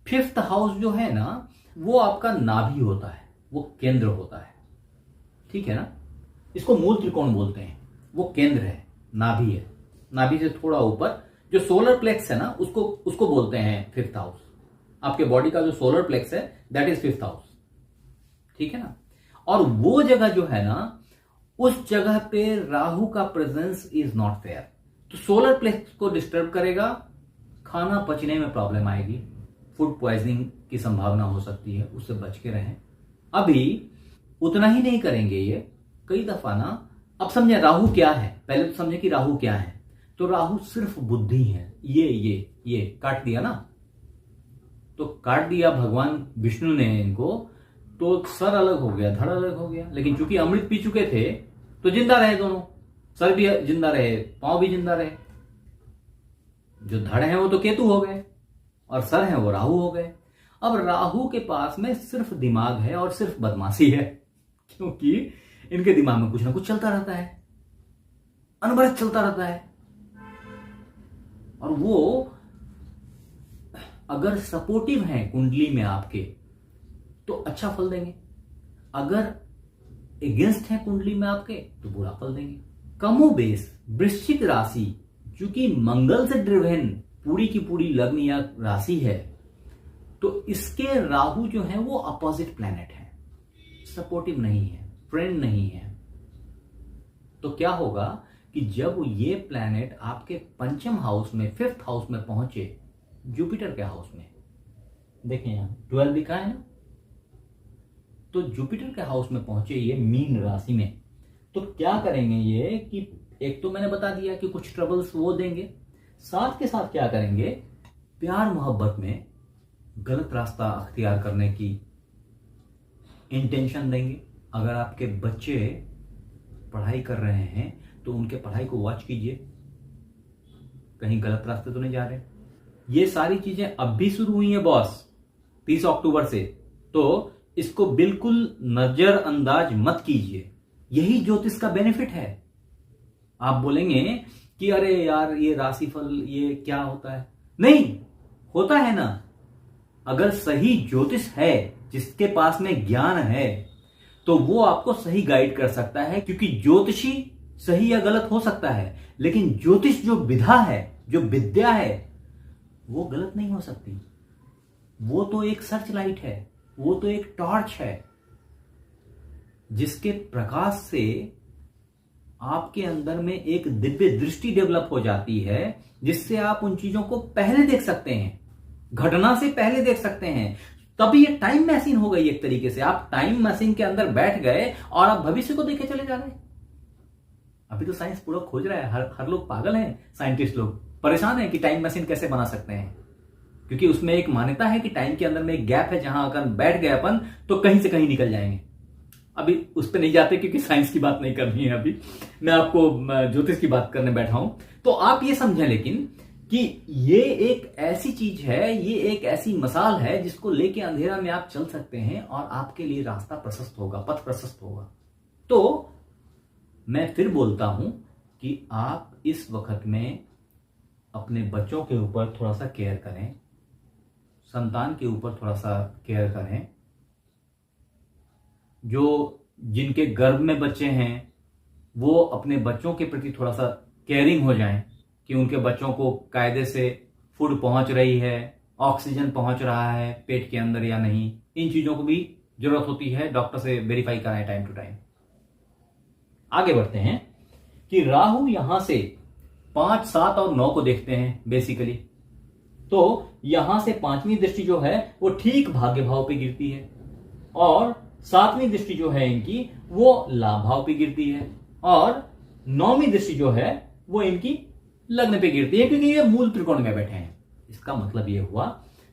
5th हाउस जो है ना, वो आपका नाभि होता है, वो केंद्र होता है, ठीक है ना। इसको मूल त्रिकोण बोलते हैं, वो केंद्र है, नाभि है। नाभि से थोड़ा ऊपर जो सोलर प्लेक्स है ना, उसको बोलते हैं 5th हाउस। आपके बॉडी का जो सोलर प्लेक्स है दैट इज 5th हाउस, ठीक है ना। और वो जगह जो है ना, उस जगह पे राहु का प्रेजेंस इज नॉट फेयर, तो सोलर प्लेक्स को डिस्टर्ब करेगा, खाना पचने में प्रॉब्लम आएगी, फूड पॉइजनिंग की संभावना हो सकती है, उससे बच के रहें। अभी उतना ही नहीं करेंगे ये, कई दफा ना, अब समझे राहु क्या है, पहले तो समझे कि राहु क्या है। तो राहु सिर्फ बुद्धि है, ये काट दिया ना, तो काट दिया भगवान विष्णु ने इनको, तो सर अलग हो गया, धड़ अलग हो गया। लेकिन चूंकि अमृत पी चुके थे तो जिंदा रहे दोनों, सर भी जिंदा रहे, पांव भी जिंदा रहे। जो धड़ है वो तो केतु हो गए, और सर है वो राहु हो गए। अब राहु के पास में सिर्फ दिमाग है और सिर्फ बदमाशी है, क्योंकि इनके दिमाग में कुछ ना कुछ चलता रहता है, अनवरत चलता रहता है। और वो अगर सपोर्टिव है कुंडली में आपके तो अच्छा फल देंगे, अगर एगेंस्ट है कुंडली में आपके तो बुरा फल देंगे। कमोबेश वृश्चिक राशि चूंकि मंगल से ड्रिवेन पूरी की पूरी लग्न या राशि है, तो इसके राहु जो है वो अपोजिट प्लैनेट है, सपोर्टिव नहीं है, फ्रेंड नहीं है। तो क्या होगा कि जब ये प्लैनेट आपके पंचम हाउस में, 5th हाउस में पहुंचे, जुपिटर के हाउस में, देखें यहां 12 दिखा है ना, तो जुपिटर के हाउस में पहुंचे ये मीन राशि में, तो क्या करेंगे ये कि एक तो मैंने बता दिया कि कुछ ट्रबल्स वो देंगे, साथ के साथ क्या करेंगे, प्यार मोहब्बत में गलत रास्ता अख्तियार करने की इंटेंशन देंगे। अगर आपके बच्चे पढ़ाई कर रहे हैं तो उनके पढ़ाई को वॉच कीजिए, कहीं गलत रास्ते तो नहीं जा रहे। ये सारी चीजें अब भी शुरू हुई हैं बॉस 30 अक्टूबर से, तो इसको बिल्कुल नजरअंदाज मत कीजिए। यही ज्योतिष का बेनिफिट है। आप बोलेंगे कि अरे यार ये राशिफल ये क्या होता है, नहीं होता है ना। अगर सही ज्योतिष है, जिसके पास में ज्ञान है, तो वो आपको सही गाइड कर सकता है, क्योंकि ज्योतिषी सही या गलत हो सकता है, लेकिन ज्योतिष जो विधा है, जो विद्या है, वो गलत नहीं हो सकती। वो तो एक सर्च लाइट है, वो तो एक टॉर्च है, जिसके प्रकाश से आपके अंदर में एक दिव्य दृष्टि डेवलप हो जाती है, जिससे आप उन चीजों को पहले देख सकते हैं, घटना से पहले देख सकते हैं। तभी ये टाइम मशीन हो गई एक तरीके से। आप टाइम मशीन के अंदर बैठ गए और आप भविष्य को देखे चले जा रहे हैं। अभी तो साइंस पूरा खोज रहा है, हर लोग पागल हैं, साइंटिस्ट लोग परेशान हैं कि टाइम मशीन कैसे बना सकते हैं, क्योंकि उसमें एक मान्यता है कि टाइम के अंदर में एक गैप है, जहां अगर बैठ गए अपन तो कहीं से कहीं निकल जाएंगे। अभी उस पर नहीं जाते क्योंकि साइंस की बात नहीं करनी है, अभी मैं आपको ज्योतिष की बात करने बैठा हूं। तो आप ये समझें लेकिन कि ये एक ऐसी चीज है, ये एक ऐसी मसाल है जिसको लेके अंधेरा में आप चल सकते हैं और आपके लिए रास्ता प्रशस्त होगा, पथ प्रशस्त होगा। तो मैं फिर बोलता हूं कि आप इस वक्त में अपने बच्चों के ऊपर थोड़ा सा केयर करें, संतान के ऊपर थोड़ा सा केयर करें। जो जिनके गर्भ में बच्चे हैं वो अपने बच्चों के प्रति थोड़ा सा केयरिंग हो जाएं, कि उनके बच्चों को कायदे से फूड पहुंच रही है, ऑक्सीजन पहुंच रहा है पेट के अंदर या नहीं। इन चीजों को भी जरूरत होती है, डॉक्टर से वेरीफाई कराएं टाइम टू टाइम। आगे बढ़ते हैं कि राहु यहां से 5, 7 और 9 को देखते हैं बेसिकली। तो यहां से 5वीं दृष्टि जो है वो ठीक भाग्य भाव पे गिरती है, और 7वीं दृष्टि जो है इनकी वो लाभ भाव पे गिरती है, और 9वीं दृष्टि जो है वो इनकी लग्न पे गिरती है, क्योंकि ये मूल त्रिकोण में बैठे हैं। इसका मतलब ये हुआ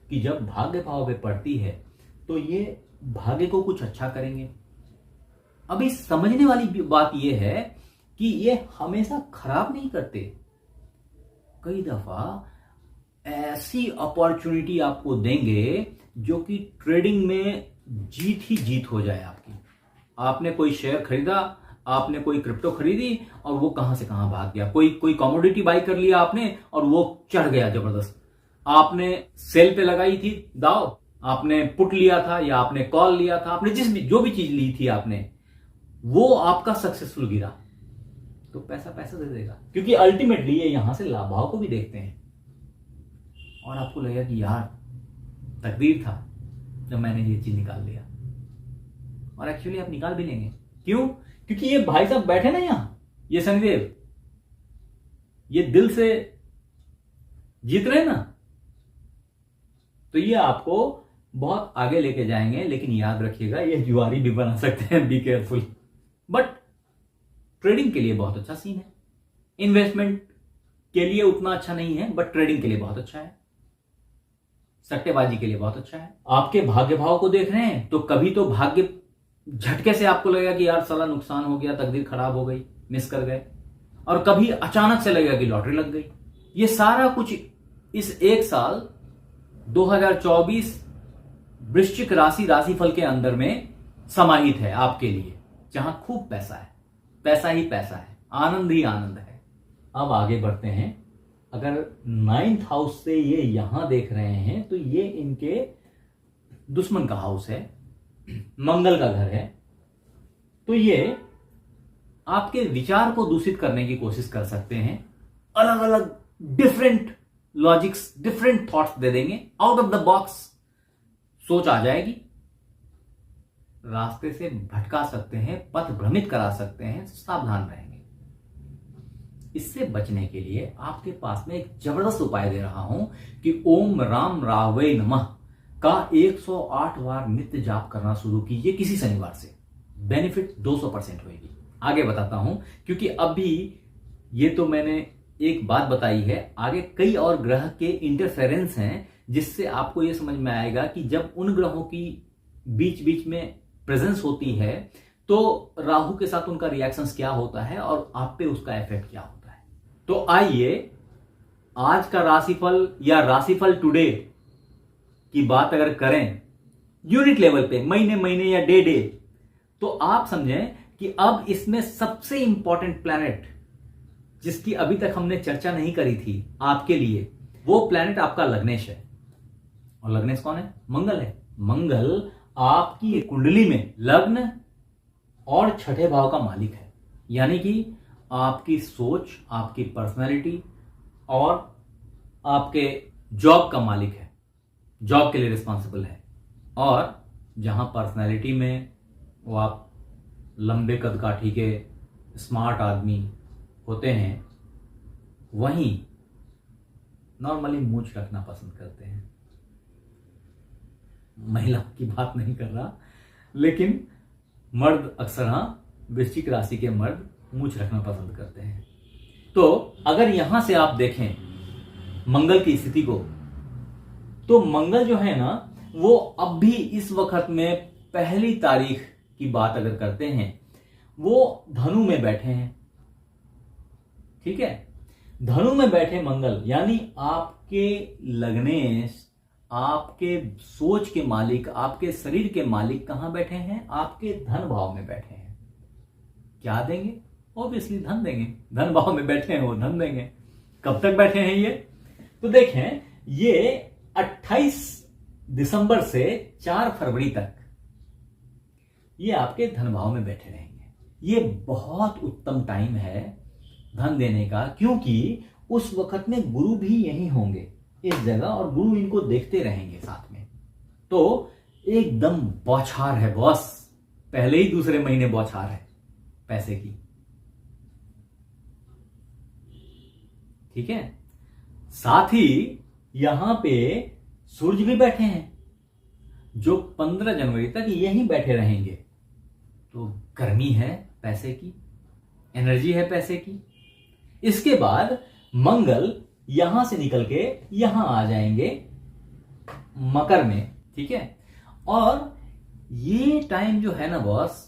कि जब भाग्य भाव पे पड़ती है तो ये भाग्य को कुछ अच्छा करेंगे। अभी समझने वाली बात ये है कि ये हमेशा खराब नहीं करते। कई दफा ऐसी अपॉर्चुनिटी आपको देंगे जो कि ट्रेडिंग में जीत ही जीत हो जाए आपकी। आपने कोई शेयर खरीदा, आपने कोई क्रिप्टो खरीदी और वो कहां से कहां भाग गया। कोई कमोडिटी बाई कर लिया आपने और वो चढ़ गया जबरदस्त। आपने सेल पे लगाई थी दाव, आपने पुट लिया था या आपने कॉल लिया था, आपने जो भी चीज ली थी आपने, वो आपका सक्सेसफुल गिरा, तो पैसा पैसा दे देगा, क्योंकि अल्टीमेटली ये यहां से लाभ भाव को भी देखते हैं। और आपको लगेगा कि यार तकदीर था जब मैंने ये चीज निकाल लिया, और एक्चुअली आप निकाल भी लेंगे। क्यों? क्योंकि ये भाई साहब बैठे ना यहां, ये शनिदेव, ये दिल से जीत रहे ना, तो ये आपको बहुत आगे लेके जाएंगे। लेकिन याद रखिएगा ये जुआरी भी बना सकते हैं, बी केयरफुल। बट ट्रेडिंग के लिए बहुत अच्छा सीन है, इन्वेस्टमेंट के लिए उतना अच्छा नहीं है, बट ट्रेडिंग के लिए बहुत अच्छा है, सट्टेबाजी के लिए बहुत अच्छा है। आपके भाग्य भाव को देख रहे हैं तो कभी तो भाग्य झटके से आपको लगेगा कि यार साला नुकसान हो गया, तकदीर खराब हो गई, मिस कर गए, और कभी अचानक से लगेगा कि लॉटरी लग गई। ये सारा कुछ इस एक साल 2024 वृश्चिक राशिफल के अंदर में समाहित है आपके लिए, जहां खूब पैसा है, पैसा ही पैसा है, आनंद ही आनंद है। अब आगे बढ़ते हैं। अगर 9th हाउस से ये यहां देख रहे हैं तो ये इनके दुश्मन का हाउस है, मंगल का घर है, तो ये आपके विचार को दूषित करने की कोशिश कर सकते हैं। अलग अलग डिफरेंट लॉजिक्स, डिफरेंट थॉट्स दे देंगे, आउट ऑफ द बॉक्स सोच आ जाएगी, रास्ते से भटका सकते हैं, पथ भ्रमित करा सकते हैं। सावधान रहेंगे। इससे बचने के लिए आपके पास में एक जबरदस्त उपाय दे रहा हूं कि ओम राम रावै नमः का 108 बार नित्य जाप करना शुरू कीजिए किसी शनिवार से। बेनिफिट 200% होगी। आगे बताता हूं, क्योंकि अभी ये तो मैंने एक बात बताई है, आगे कई और ग्रह के इंटरफेरेंस हैं जिससे आपको यह समझ में आएगा कि जब उन ग्रहों की बीच बीच में प्रेजेंस होती है तो राहु के साथ उनका रिएक्शंस क्या होता है और आप पे उसका इफेक्ट क्या होता है। तो आइए आज का राशिफल या राशिफल टुडे की बात अगर करें यूनिट लेवल पे, महीने महीने या डे डे, तो आप समझें कि अब इसमें सबसे इंपॉर्टेंट प्लैनेट जिसकी अभी तक हमने चर्चा नहीं करी थी आपके लिए, वो प्लैनेट आपका लग्नेश है। और लग्नेश कौन है? मंगल है। मंगल आपकी कुंडली में लग्न और छठे भाव का मालिक है, यानी कि आपकी सोच, आपकी पर्सनैलिटी और आपके जॉब का मालिक है, जॉब के लिए रिस्पॉन्सिबल है। और जहां पर्सनैलिटी में वो आप लंबे कदकाठी के स्मार्ट आदमी होते हैं, वहीं नॉर्मली मूंछ रखना पसंद करते हैं। महिलाओं की बात नहीं कर रहा, लेकिन मर्द अक्सर, वृश्चिक राशि के मर्द मूंछ रखना पसंद करते हैं। तो अगर यहां से आप देखें मंगल की स्थिति को, तो मंगल जो है ना, वो अब भी इस वक्त में पहली तारीख की बात अगर करते हैं, वो धनु में बैठे हैं। ठीक है, धनु में बैठे मंगल, यानी आपके लग्नेश, आपके सोच के मालिक, आपके शरीर के मालिक कहां बैठे हैं? आपके धन भाव में बैठे हैं। क्या देंगे? ऑब्वियसली धन देंगे। धन भाव में बैठे हैं, वो धन देंगे। कब तक बैठे हैं ये? तो देखें, ये 28 दिसंबर से 4 फरवरी तक ये आपके धन भाव में बैठे रहेंगे। ये बहुत उत्तम टाइम है धन देने का, क्योंकि उस वक्त में गुरु भी यहीं होंगे इस जगह, और गुरु इनको देखते रहेंगे साथ में। तो एकदम बौछार है बॉस, पहले ही दूसरे महीने बौछार है पैसे की। ठीक है, साथ ही यहां पे सूर्य भी बैठे हैं जो 15 जनवरी तक यहीं बैठे रहेंगे। तो गर्मी है पैसे की, एनर्जी है पैसे की। इसके बाद मंगल यहां से निकल के यहां आ जाएंगे मकर में। ठीक है, और ये टाइम जो है ना बॉस,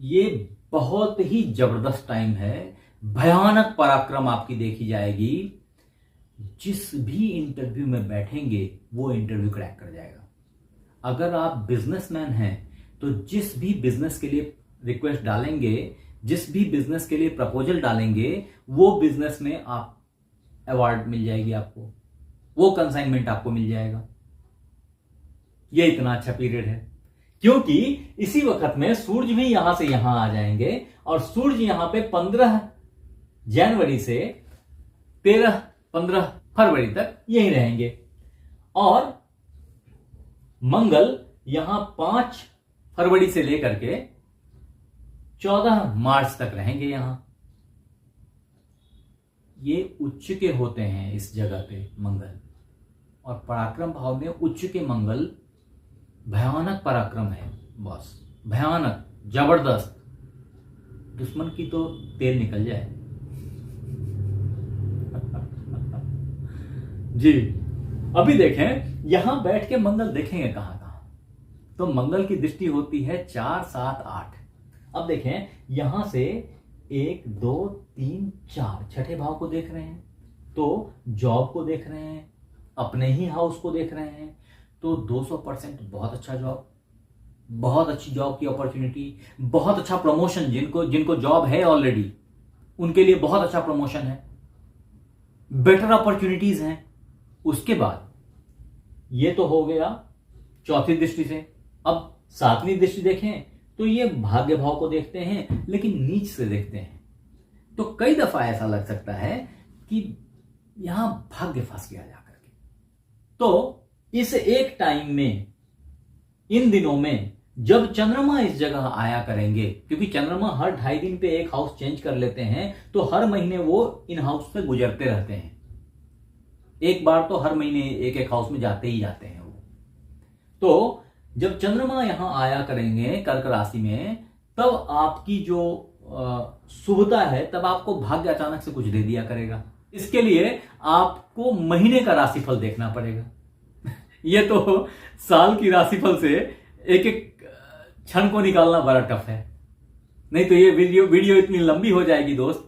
ये बहुत ही जबरदस्त टाइम है। भयानक पराक्रम आपकी देखी जाएगी। जिस भी इंटरव्यू में बैठेंगे वो इंटरव्यू क्रैक कर जाएगा। अगर आप बिजनेसमैन हैं तो जिस भी बिजनेस के लिए रिक्वेस्ट डालेंगे, जिस भी बिजनेस के लिए प्रपोजल डालेंगे, वो बिजनेस में आप अवार्ड मिल जाएगी आपको, वो कंसाइनमेंट आपको मिल जाएगा। ये इतना अच्छा पीरियड है क्योंकि इसी वक्त में सूर्य भी यहां से यहां आ जाएंगे, और सूर्य यहां पे 15 जनवरी से 13-15 फरवरी तक यहीं रहेंगे, और मंगल यहां 5 फरवरी से लेकर के 14 मार्च तक रहेंगे यहां। ये उच्च के होते हैं इस जगह पे मंगल, और पराक्रम भाव में उच्च के मंगल भयानक पराक्रम है बॉस, भयानक जबरदस्त। दुश्मन की तो तेल निकल जाए। जी, अभी देखें यहां बैठ के मंगल देखेंगे कहां कहां, तो मंगल की दृष्टि होती है 4, 7, 8। अब देखें यहां से 1, 2, 3, 4 छठे भाव को देख रहे हैं, तो जॉब को देख रहे हैं, अपने ही हाउस को देख रहे हैं, तो 200% बहुत अच्छा जॉब, बहुत अच्छी जॉब की अपॉर्चुनिटी, बहुत अच्छा प्रमोशन। जिनको जॉब है ऑलरेडी उनके लिए बहुत अच्छा प्रमोशन है, बेटर अपॉर्चुनिटीज हैं। उसके बाद ये तो हो गया चौथी दृष्टि से। अब 7वीं दृष्टि देखें तो ये भाग्य भाव को देखते हैं, लेकिन नीच से देखते हैं। तो कई दफा ऐसा लग सकता है कि यहां भाग्य फंस गया जाकर के। तो इस एक टाइम में, इन दिनों में जब चंद्रमा इस जगह आया करेंगे, क्योंकि चंद्रमा हर 2.5 दिन पे एक हाउस चेंज कर लेते हैं, तो हर महीने वो इन हाउस से गुजरते रहते हैं। एक बार तो हर महीने एक हाउस में जाते ही जाते हैं वो। तो जब चंद्रमा यहां आया करेंगे कर्क राशि में, तब आपकी जो शुभता है, तब आपको भाग्य अचानक से कुछ दे दिया करेगा। इसके लिए आपको महीने का राशिफल देखना पड़ेगा। ये तो साल की राशिफल से एक एक क्षण को निकालना बड़ा टफ है। नहीं तो ये वीडियो इतनी लंबी हो जाएगी दोस्त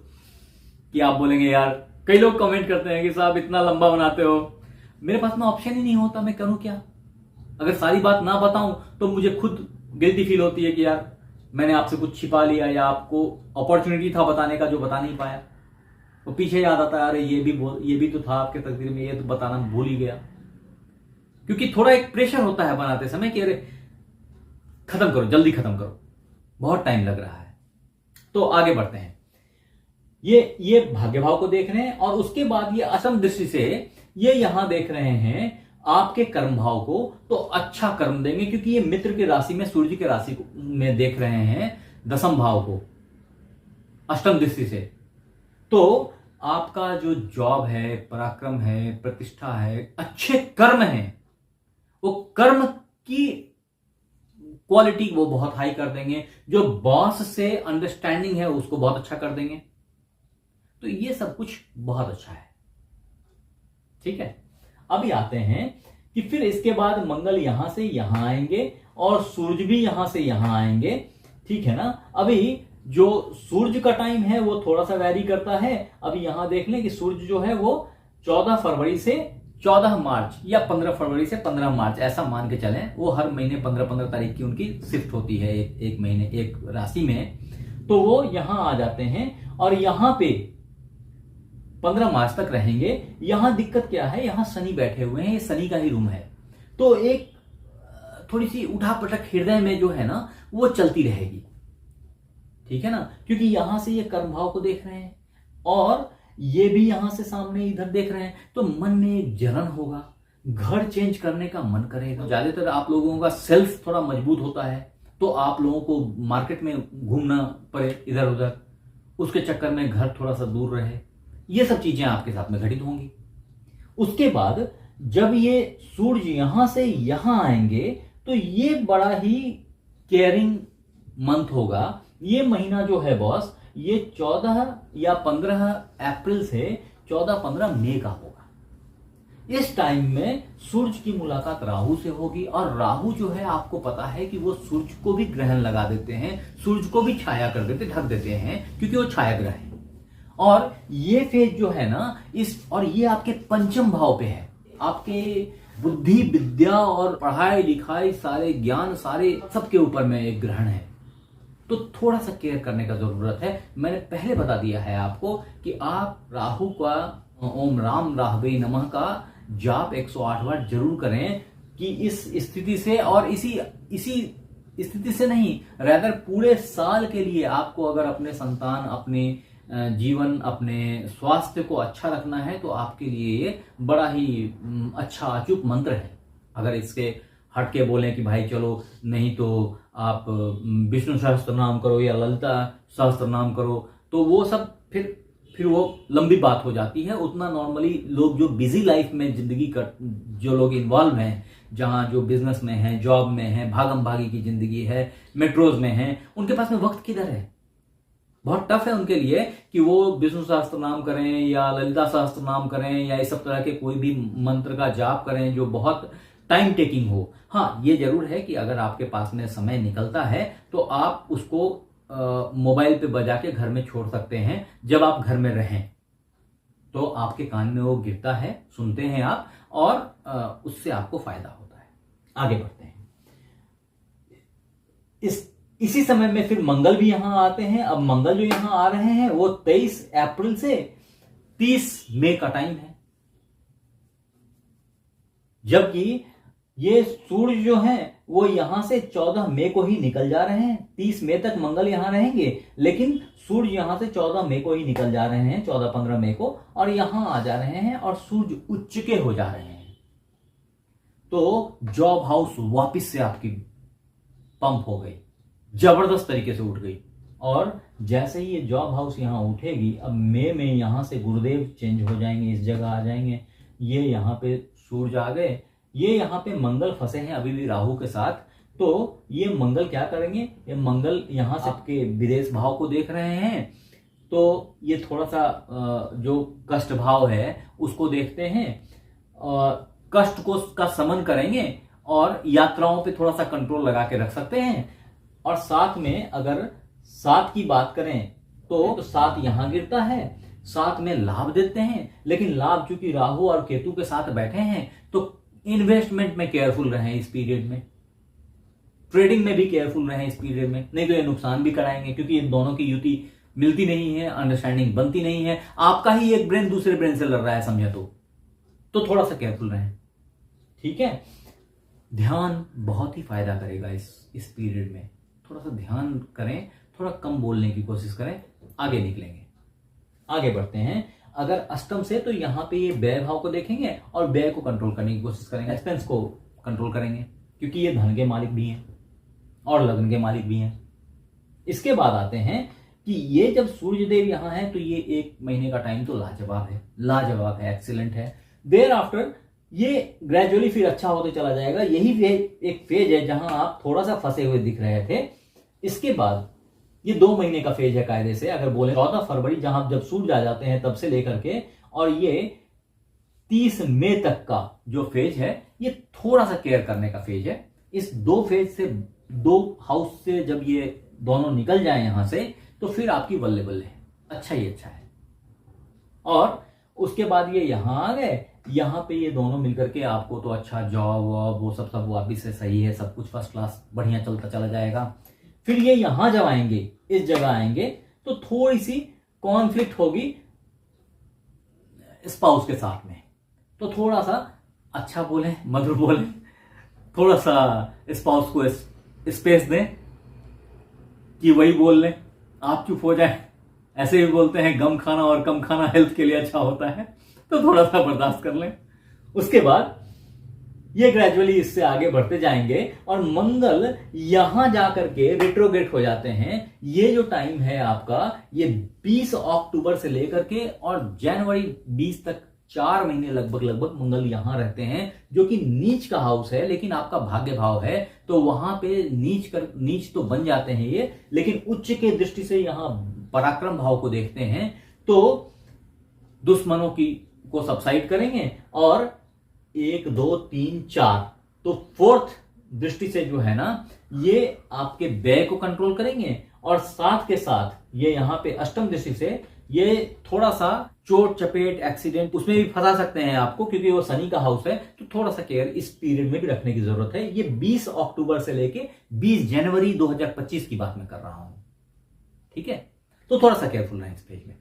कि आप बोलेंगे यार, कई लोग कमेंट करते हैं कि साहब इतना लंबा बनाते हो। मेरे पास में ऑप्शन ही नहीं होता, मैं करूं क्या? अगर सारी बात ना बताऊं तो मुझे खुद गिल्टी फील होती है कि यार मैंने आपसे कुछ छिपा लिया, या आपको अपॉर्चुनिटी था बताने का जो बता नहीं पाया। वो पीछे याद आता है, अरे ये भी तो था आपके तकदीर में, ये तो बताना भूल ही गया। क्योंकि थोड़ा एक प्रेशर होता है बनाते समय कि अरे खत्म करो, जल्दी खत्म करो, बहुत टाइम लग रहा है। तो आगे बढ़ते हैं। ये भाग्य भाव को देख रहे हैं, और उसके बाद ये असम दृष्टि से ये यहां देख रहे हैं आपके कर्म भाव को। तो अच्छा कर्म देंगे, क्योंकि ये मित्र की राशि में, सूर्य की राशि में देख रहे हैं दसम भाव को अष्टम दृष्टि से। तो आपका जो जॉब है, पराक्रम है, प्रतिष्ठा है, अच्छे कर्म है, वो कर्म की क्वालिटी वो बहुत हाई कर देंगे। जो बॉस से अंडरस्टैंडिंग है उसको बहुत अच्छा कर देंगे। तो ये सब कुछ बहुत अच्छा है। ठीक है, अभी आते हैं कि फिर इसके बाद मंगल यहां से यहां आएंगे और सूर्य भी यहां से यहां आएंगे। ठीक है ना। अभी जो सूर्य का टाइम है वो थोड़ा सा वैरी करता है। अभी यहां देख लें कि सूर्य जो है वो 14 फरवरी से 14 मार्च या 15 फरवरी से 15 मार्च ऐसा मान के चलें। वो हर महीने 15-15 तारीख की उनकी शिफ्ट होती है एक महीने एक राशि में। तो वो यहां आ जाते हैं और यहां पे 15 मार्च तक रहेंगे। यहां दिक्कत क्या है, यहां शनि बैठे हुए हैं, ये शनि का ही रूम है। तो एक थोड़ी सी उठापटक हृदय में जो है ना वो चलती रहेगी। ठीक है ना, क्योंकि यहां से ये कर्म भाव को देख रहे हैं और ये भी यहां से सामने इधर देख रहे हैं। तो मन में एक जलन होगा, घर चेंज करने का मन करेगा। ज्यादातर आप लोगों का सेल्फ थोड़ा मजबूत होता है, तो आप लोगों को मार्केट में घूमना पड़े इधर उधर, उसके चक्कर में घर थोड़ा सा दूर रहे। ये सब चीजें आपके साथ में घटित होंगी। उसके बाद जब ये सूर्य यहां से यहां आएंगे तो ये बड़ा ही केयरिंग मंथ होगा। ये महीना जो है बॉस, ये 14 या 15 अप्रैल से 14-15 मई का होगा। इस टाइम में सूर्य की मुलाकात राहु से होगी, और राहु जो है आपको पता है कि वो सूर्य को भी ग्रहण लगा देते हैं, सूर्य को भी छाया कर देते, ढक देते हैं, क्योंकि वो छाया ग्रह है। और ये फेज जो है ना और ये आपके पंचम भाव पे है। आपके बुद्धि, विद्या और पढ़ाई लिखाई, सारे ज्ञान, सारे सबके ऊपर में एक ग्रहण है। तो थोड़ा सा केयर करने का जरूरत है। मैंने पहले बता दिया है आपको कि आप राहु का ओम राम राहवे नमः का जाप 108 बार जरूर करें, कि इस स्थिति से, और इसी स्थिति से नहीं, रादर पूरे साल के लिए आपको अगर अपने संतान, अपने जीवन, अपने स्वास्थ्य को अच्छा रखना है, तो आपके लिए ये बड़ा ही अच्छा अचूक मंत्र है। अगर इसके हटके बोलें कि भाई चलो नहीं तो आप विष्णु सहस्त्र नाम करो या ललिता सहस्त्र नाम करो, तो वो सब फिर वो लंबी बात हो जाती है। उतना नॉर्मली लोग जो बिजी लाइफ में जिंदगी कर, जो लोग इन्वॉल्व हैं, जहां जो बिजनेस में हैं, जॉब में हैं, भागम भागी की जिंदगी है, मेट्रोज में हैं, उनके पास में वक्त किधर है? बहुत टफ है उनके लिए कि वो विष्णु सहस्त्र नाम करें या ललिता सहस्त्र नाम करें या इस सब तरह के कोई भी मंत्र का जाप करें जो बहुत टाइम टेकिंग हो। हाँ, ये जरूर है कि अगर आपके पास में समय निकलता है तो आप उसको मोबाइल पे बजा के घर में छोड़ सकते हैं। जब आप घर में रहें तो आपके कान में वो गिरता है, सुनते हैं आप, और उससे आपको फायदा होता है। आगे बढ़ते हैं। इसी समय में फिर मंगल भी यहां आते हैं। अब मंगल जो यहां आ रहे हैं वो 23 अप्रैल से 30 मई का टाइम है, जबकि ये सूर्य जो है वो यहां से 14 मई को ही निकल जा रहे हैं। 30 मई तक मंगल यहां रहेंगे, लेकिन सूर्य यहां से 14 मई को ही निकल जा रहे हैं, 14-15 मई को, और यहां आ जा रहे हैं और सूर्य उच्च के हो जा रहे हैं। तो जॉब हाउस वापिस से आपकी पंप हो गई, जबरदस्त तरीके से उठ गई। और जैसे ही ये जॉब हाउस यहां उठेगी, अब मई में यहां से गुरुदेव चेंज हो जाएंगे, इस जगह आ जाएंगे। ये यहां पे सूर्य आ गए, ये यहाँ पे मंगल फंसे हैं अभी भी राहु के साथ, तो ये मंगल क्या करेंगे, ये मंगल यहाँ से आपके विदेश भाव को देख रहे हैं, तो ये थोड़ा सा जो कष्ट भाव है उसको देखते हैं, कष्ट को का समन करेंगे और यात्राओं पे थोड़ा सा कंट्रोल लगा के रख सकते हैं। और साथ में अगर साथ की बात करें तो साथ यहां गिरता है, साथ में लाभ देते हैं, लेकिन लाभ चूंकि राहु और केतु के साथ बैठे हैं तो इन्वेस्टमेंट में केयरफुल रहें इस पीरियड में, ट्रेडिंग में भी केयरफुल रहें इस पीरियड में, नहीं तो ये नुकसान भी कराएंगे क्योंकि इन दोनों की युति मिलती नहीं है, अंडरस्टैंडिंग बनती नहीं है, आपका ही एक ब्रेन दूसरे ब्रेन से लड़ रहा है समझे तो थोड़ा सा केयरफुल रहें, ठीक है। ध्यान बहुत ही फायदा करेगा इस पीरियड में, थोड़ा सा ध्यान करें, थोड़ा कम बोलने की कोशिश करें, आगे निकलेंगे। आगे बढ़ते हैं, अगर अष्टम से तो यहां पे ये व्यय भाव को देखेंगे और व्यय को कंट्रोल करने की कोशिश करेंगे, एक्सपेंस को कंट्रोल करेंगे क्योंकि ये धन के मालिक भी हैं और लग्न के मालिक भी हैं। इसके बाद आते हैं कि ये जब सूर्य देव यहां है तो ये एक महीने का टाइम तो लाजवाब है, एक्सीलेंट है। देयर आफ्टर ये ग्रेजुअली फिर अच्छा होते चला जाएगा, यही एक फेज है जहां आप थोड़ा सा फंसे हुए दिख रहे थे। इसके बाद ये 2 महीने का फेज है कायदे से, अगर बोले 14 फरवरी जहां जब सूर्य आ जाते हैं तब से लेकर के, और ये 30 मई तक का जो फेज है ये थोड़ा सा केयर करने का फेज है। इस 2 फेज से, 2 हाउस से जब ये दोनों निकल जाए यहां से तो फिर आपकी बल्ले बल्ले है, अच्छा ही अच्छा है। और उसके बाद ये यहां आ गए, यहां पे ये दोनों मिलकर के आपको तो अच्छा जॉब वॉब वो सब वापिस से सही है, सब कुछ फर्स्ट क्लास बढ़िया चलता चला जाएगा। फिर ये यहां जब आएंगे, इस जगह आएंगे तो थोड़ी सी कॉन्फ्लिक्ट होगी स्पाउस के साथ में, तो थोड़ा सा अच्छा बोले, मधुर बोले, थोड़ा सा स्पाउस को स्पेस दें कि वही बोल लें, आप चुप हो जाए। ऐसे भी बोलते हैं गम खाना और कम खाना हेल्थ के लिए अच्छा होता है, तो थोड़ा सा बर्दाश्त कर लें। उसके बाद ये ग्रेजुअली इससे आगे बढ़ते जाएंगे और मंगल यहां जाकर के रेट्रोग्रेड हो जाते हैं। ये जो टाइम है आपका, ये 20 अक्टूबर से लेकर के और जनवरी 20 तक 4 महीने लगभग मंगल यहां रहते हैं, जो कि नीच का हाउस है लेकिन आपका भाग्य भाव है, तो वहां पे नीच तो बन जाते हैं ये, लेकिन उच्च के दृष्टि से यहां पराक्रम भाव को देखते हैं, तो दुश्मनों को सबसाइड करेंगे। और 1 2 3 4 तो 4th दृष्टि से जो है ना, ये आपके व्यय को कंट्रोल करेंगे, और साथ के साथ ये यहां पे अष्टम दृष्टि से ये थोड़ा सा चोट चपेट एक्सीडेंट उसमें भी फंसा सकते हैं आपको, क्योंकि वो शनि का हाउस है, तो थोड़ा सा केयर इस पीरियड में भी रखने की जरूरत है। ये 20 अक्टूबर से लेके 20 जनवरी 2025 की बात मैं कर रहा हूं, ठीक है, तो थोड़ा सा केयरफुल रहें इस पेज में।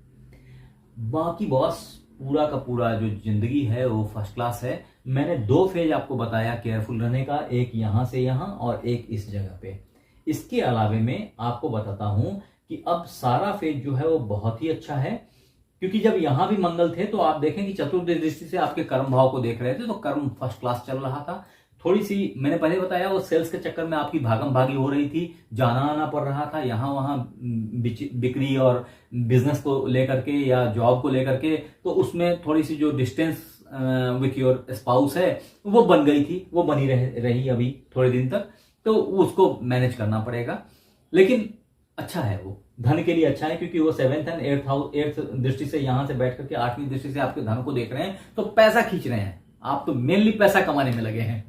बाकी बॉस पूरा का पूरा जो जिंदगी है वो फर्स्ट क्लास है। मैंने 2 फेज आपको बताया केयरफुल रहने का, एक यहां से यहां और एक इस जगह पे। इसके अलावे में आपको बताता हूं कि अब सारा फेज जो है वो बहुत ही अच्छा है, क्योंकि जब यहां भी मंगल थे तो आप देखें कि चतुर्थ दृष्टि से आपके कर्म भाव को देख रहे थे, तो कर्म फर्स्ट क्लास चल रहा था। थोड़ी सी मैंने पहले बताया वो सेल्स के चक्कर में आपकी भागम भागी हो रही थी, जाना आना पड़ रहा था, यहां वहां बिक्री और बिजनेस को लेकर के या जॉब को लेकर के, तो उसमें थोड़ी सी जो डिस्टेंस विथ योर स्पाउस है वो बन गई थी, वो बनी रही अभी थोड़े दिन तक, तो उसको मैनेज करना पड़ेगा। लेकिन अच्छा है, वो धन के लिए अच्छा है, क्योंकि वो 7th एंड 8th दृष्टि से यहां से बैठ करके 8वीं दृष्टि से आपके धन को देख रहे हैं, तो पैसा खींच रहे हैं। आप तो मेनली पैसा कमाने में लगे हैं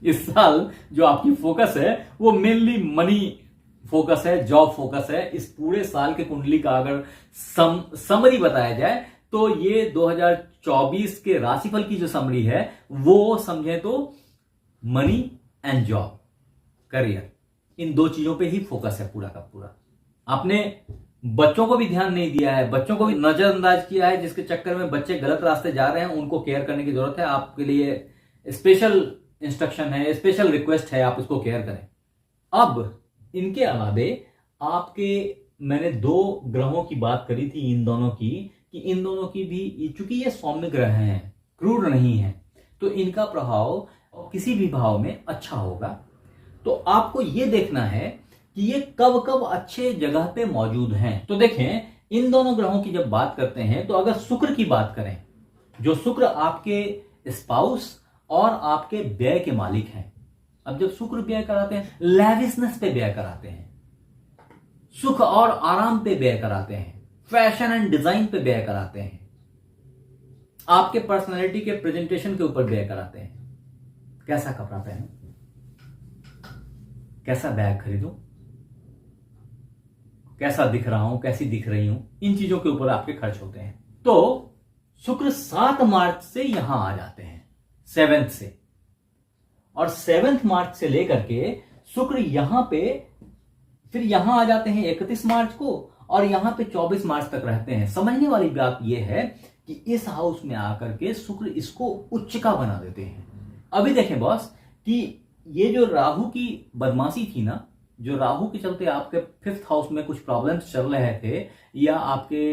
इस साल। जो आपकी फोकस है वो मेनली मनी फोकस है, जॉब फोकस है। इस पूरे साल के कुंडली का अगर समरी बताया जाए तो ये 2024 के राशिफल की जो समरी है वो समझे तो मनी एंड जॉब, करियर, इन 2 चीजों पे ही फोकस है पूरा का पूरा। आपने बच्चों को भी ध्यान नहीं दिया है, बच्चों को भी नजरअंदाज किया है, जिसके चक्कर में बच्चे गलत रास्ते जा रहे हैं, उनको केयर करने की जरूरत है। आपके लिए स्पेशल इंस्ट्रक्शन है, स्पेशल रिक्वेस्ट है, आप उसको केयर करें। अब इनके अलावे आपके, मैंने 2 ग्रहों की बात करी थी इन दोनों की, कि इन दोनों की भी, चूंकि ये सौम्य ग्रह हैं, क्रूर नहीं है, तो इनका प्रभाव किसी भी भाव में अच्छा होगा। तो आपको ये देखना है कि ये कब कब अच्छे जगह पे मौजूद हैं। तो देखें, इन दोनों ग्रहों की जब बात करते हैं तो अगर शुक्र की बात करें, जो शुक्र आपके स्पाउस और आपके व्यय के मालिक हैं। अब जब शुक्र व्यय कराते हैं, लैविशनेस पे व्यय कराते हैं, सुख और आराम पे व्यय कराते हैं, फैशन एंड डिजाइन पे व्यय कराते हैं, आपके पर्सनालिटी के प्रेजेंटेशन के ऊपर व्यय कराते हैं। कैसा कपड़ा पहनूं, कैसा बैग खरीदूं, कैसा दिख रहा हूं, कैसी दिख रही हूं, इन चीजों के ऊपर आपके खर्च होते हैं। तो शुक्र 7 मार्च से यहां आ जाते हैं, 7th से, और 7 मार्च से लेकर के शुक्र यहां पे फिर यहां आ जाते हैं 31 मार्च को, और यहां पे 24 मार्च तक रहते हैं। समझने वाली बात यह है कि इस हाउस में आकर के शुक्र इसको उच्च का बना देते हैं। अभी देखें बॉस कि ये जो राहु की बदमाशी थी ना, जो राहु के चलते आपके 5th हाउस में कुछ प्रॉब्लम्स चल रहे थे, या आपके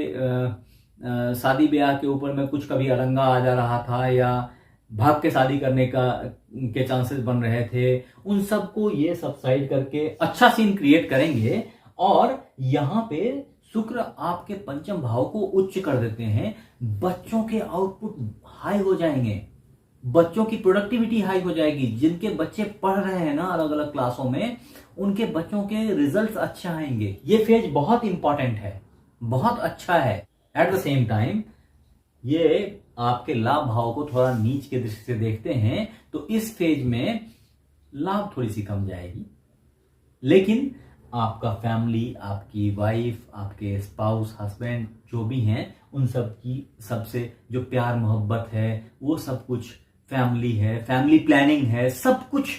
शादी ब्याह के ऊपर में कुछ कभी अड़ंगा आ जा रहा था, या भाग के शादी करने के चांसेस बन रहे थे, उन सबको ये सबसाइड करके अच्छा सीन क्रिएट करेंगे। और यहां पे शुक्र आपके पंचम भाव को उच्च कर देते हैं। बच्चों के आउटपुट हाई हो जाएंगे, बच्चों की प्रोडक्टिविटी हाई हो जाएगी। जिनके बच्चे पढ़ रहे हैं ना अलग अलग क्लासों में, उनके बच्चों के रिजल्ट्स अच्छे आएंगे। ये फेज बहुत इंपॉर्टेंट है, बहुत अच्छा है। एट द सेम टाइम ये आपके लाभ भाव को थोड़ा नीच के दृष्टि से देखते हैं, तो इस फेज में लाभ थोड़ी सी कम जाएगी, लेकिन आपका फैमिली, आपकी वाइफ, आपके स्पाउस, हस्बैंड जो भी हैं, उन सब की सबसे जो प्यार मोहब्बत है, वो सब कुछ फैमिली है, फैमिली प्लानिंग है, सब कुछ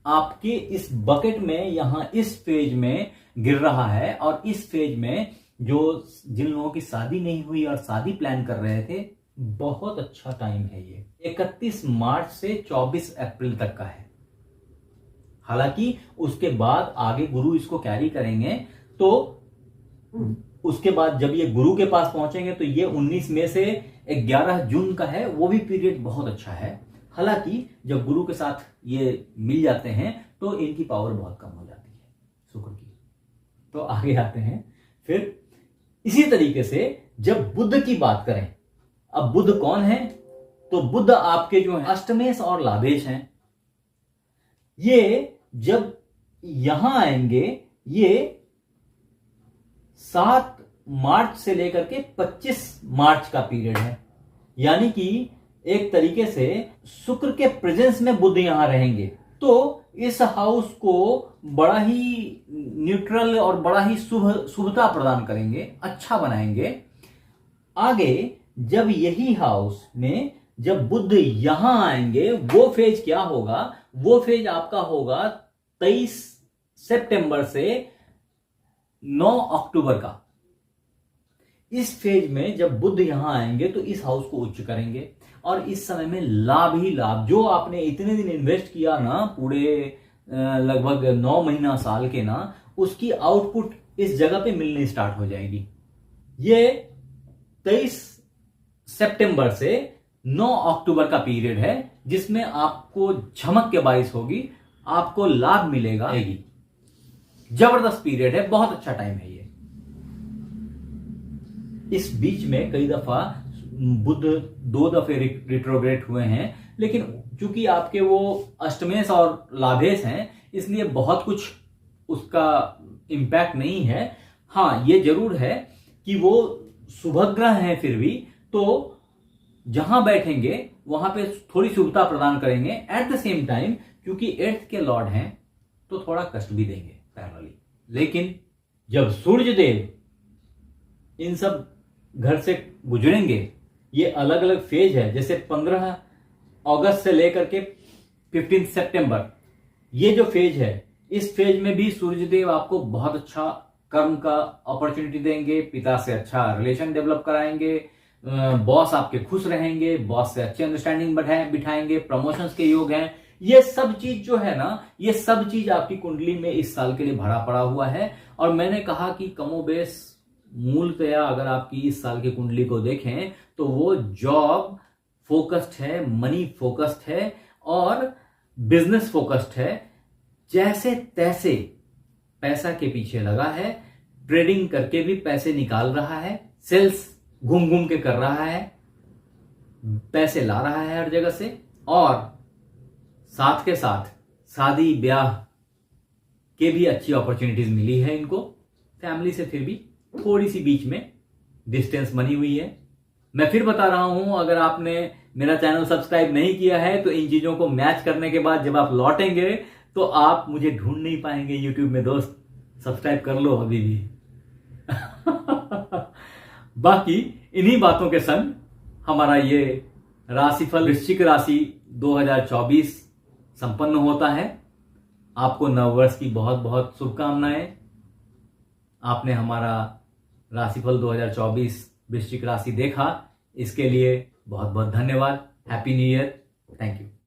आपके इस बकेट में यहां इस फेज में गिर रहा है। और इस फेज में जो जिन लोगों की शादी नहीं हुई और शादी प्लान कर रहे थे, बहुत अच्छा टाइम है ये। 31 मार्च से 24 अप्रैल तक का है। हालांकि उसके बाद आगे गुरु इसको कैरी करेंगे, तो उसके बाद जब ये गुरु के पास पहुंचेंगे तो ये 19 मई से 11 जून का है, वो भी पीरियड बहुत अच्छा है। हालांकि जब गुरु के साथ ये मिल जाते हैं तो इनकी पावर बहुत कम हो जाती है शुक्र की। तो आगे आते हैं फिर इसी तरीके से जब बुध की बात करें। अब बुध कौन है? तो बुध आपके जो है अष्टमेश और लाभेश हैं। ये जब यहां आएंगे, ये 7 मार्च से लेकर के 25 मार्च का पीरियड है। यानी कि एक तरीके से शुक्र के प्रेजेंस में बुध यहां रहेंगे, तो इस हाउस को बड़ा ही न्यूट्रल और बड़ा ही शुभता प्रदान करेंगे, अच्छा बनाएंगे। आगे जब यही हाउस में जब बुध यहां आएंगे, वो फेज क्या होगा? वो फेज आपका होगा 23 सितंबर से 9 अक्टूबर का। इस फेज में जब बुध यहां आएंगे तो इस हाउस को उच्च करेंगे, और इस समय में लाभ ही लाभ। जो आपने इतने दिन इन्वेस्ट किया ना, पूरे लगभग 9 महीना साल के ना, उसकी आउटपुट इस जगह पे मिलनी स्टार्ट हो जाएगी। ये 23 सितंबर से 9 अक्टूबर का पीरियड है, जिसमें आपको झमक के बारिश होगी, आपको लाभ मिलेगा। जबरदस्त पीरियड है, बहुत अच्छा टाइम है ये। इस बीच में कई दफा बुध 2 दफे रिट्रोग्रेड हुए हैं, लेकिन चूंकि आपके वो अष्टमेश और लाभेश हैं, इसलिए बहुत कुछ उसका इंपैक्ट नहीं है। हाँ, ये जरूर है कि वो शुभग्रह हैं, फिर भी तो जहां बैठेंगे वहां पे थोड़ी शुभता प्रदान करेंगे। एट द सेम टाइम क्योंकि 8th के लॉर्ड हैं, तो थोड़ा कष्ट भी देंगे पैरेलली। लेकिन जब सूर्य देव इन सब घर से गुजरेंगे, ये अलग अलग फेज है। जैसे 15 अगस्त से लेकर के 15 सितंबर, ये जो फेज है, इस फेज में भी सूर्यदेव आपको बहुत अच्छा कर्म का अपॉर्चुनिटी देंगे, पिता से अच्छा रिलेशन डेवलप कराएंगे, बॉस आपके खुश रहेंगे, बॉस से अच्छे अंडरस्टैंडिंग बिठाएंगे, प्रमोशंस के योग हैं। ये सब चीज जो है ना, ये सब चीज आपकी कुंडली में इस साल के लिए भरा पड़ा हुआ है। और मैंने कहा कि कमोबेश मूलतया अगर आपकी इस साल की कुंडली को देखें तो वो जॉब फोकस्ड है, मनी फोकस्ड है और बिजनेस फोकस्ड है। जैसे तैसे पैसा के पीछे लगा है, ट्रेडिंग करके भी पैसे निकाल रहा है, सेल्स घूम घूम के कर रहा है, पैसे ला रहा है हर जगह से, और साथ के साथ शादी ब्याह के भी अच्छी अपॉर्चुनिटीज मिली है इनको। फैमिली से फिर भी थोड़ी सी बीच में डिस्टेंस बनी हुई है। मैं फिर बता रहा हूं, अगर आपने मेरा चैनल सब्सक्राइब नहीं किया है तो इन चीजों को मैच करने के बाद जब आप लौटेंगे तो आप मुझे ढूंढ नहीं पाएंगे यूट्यूब में। दोस्त सब्सक्राइब कर लो अभी भी। बाकी इन्हीं बातों के संग हमारा ये राशिफल वृश्चिक राशि 2024 संपन्न होता है। आपको नववर्ष की बहुत बहुत शुभकामनाएं। आपने हमारा राशिफल 2024 वृश्चिक राशि देखा, इसके लिए बहुत बहुत धन्यवाद। Happy new year. Thank you.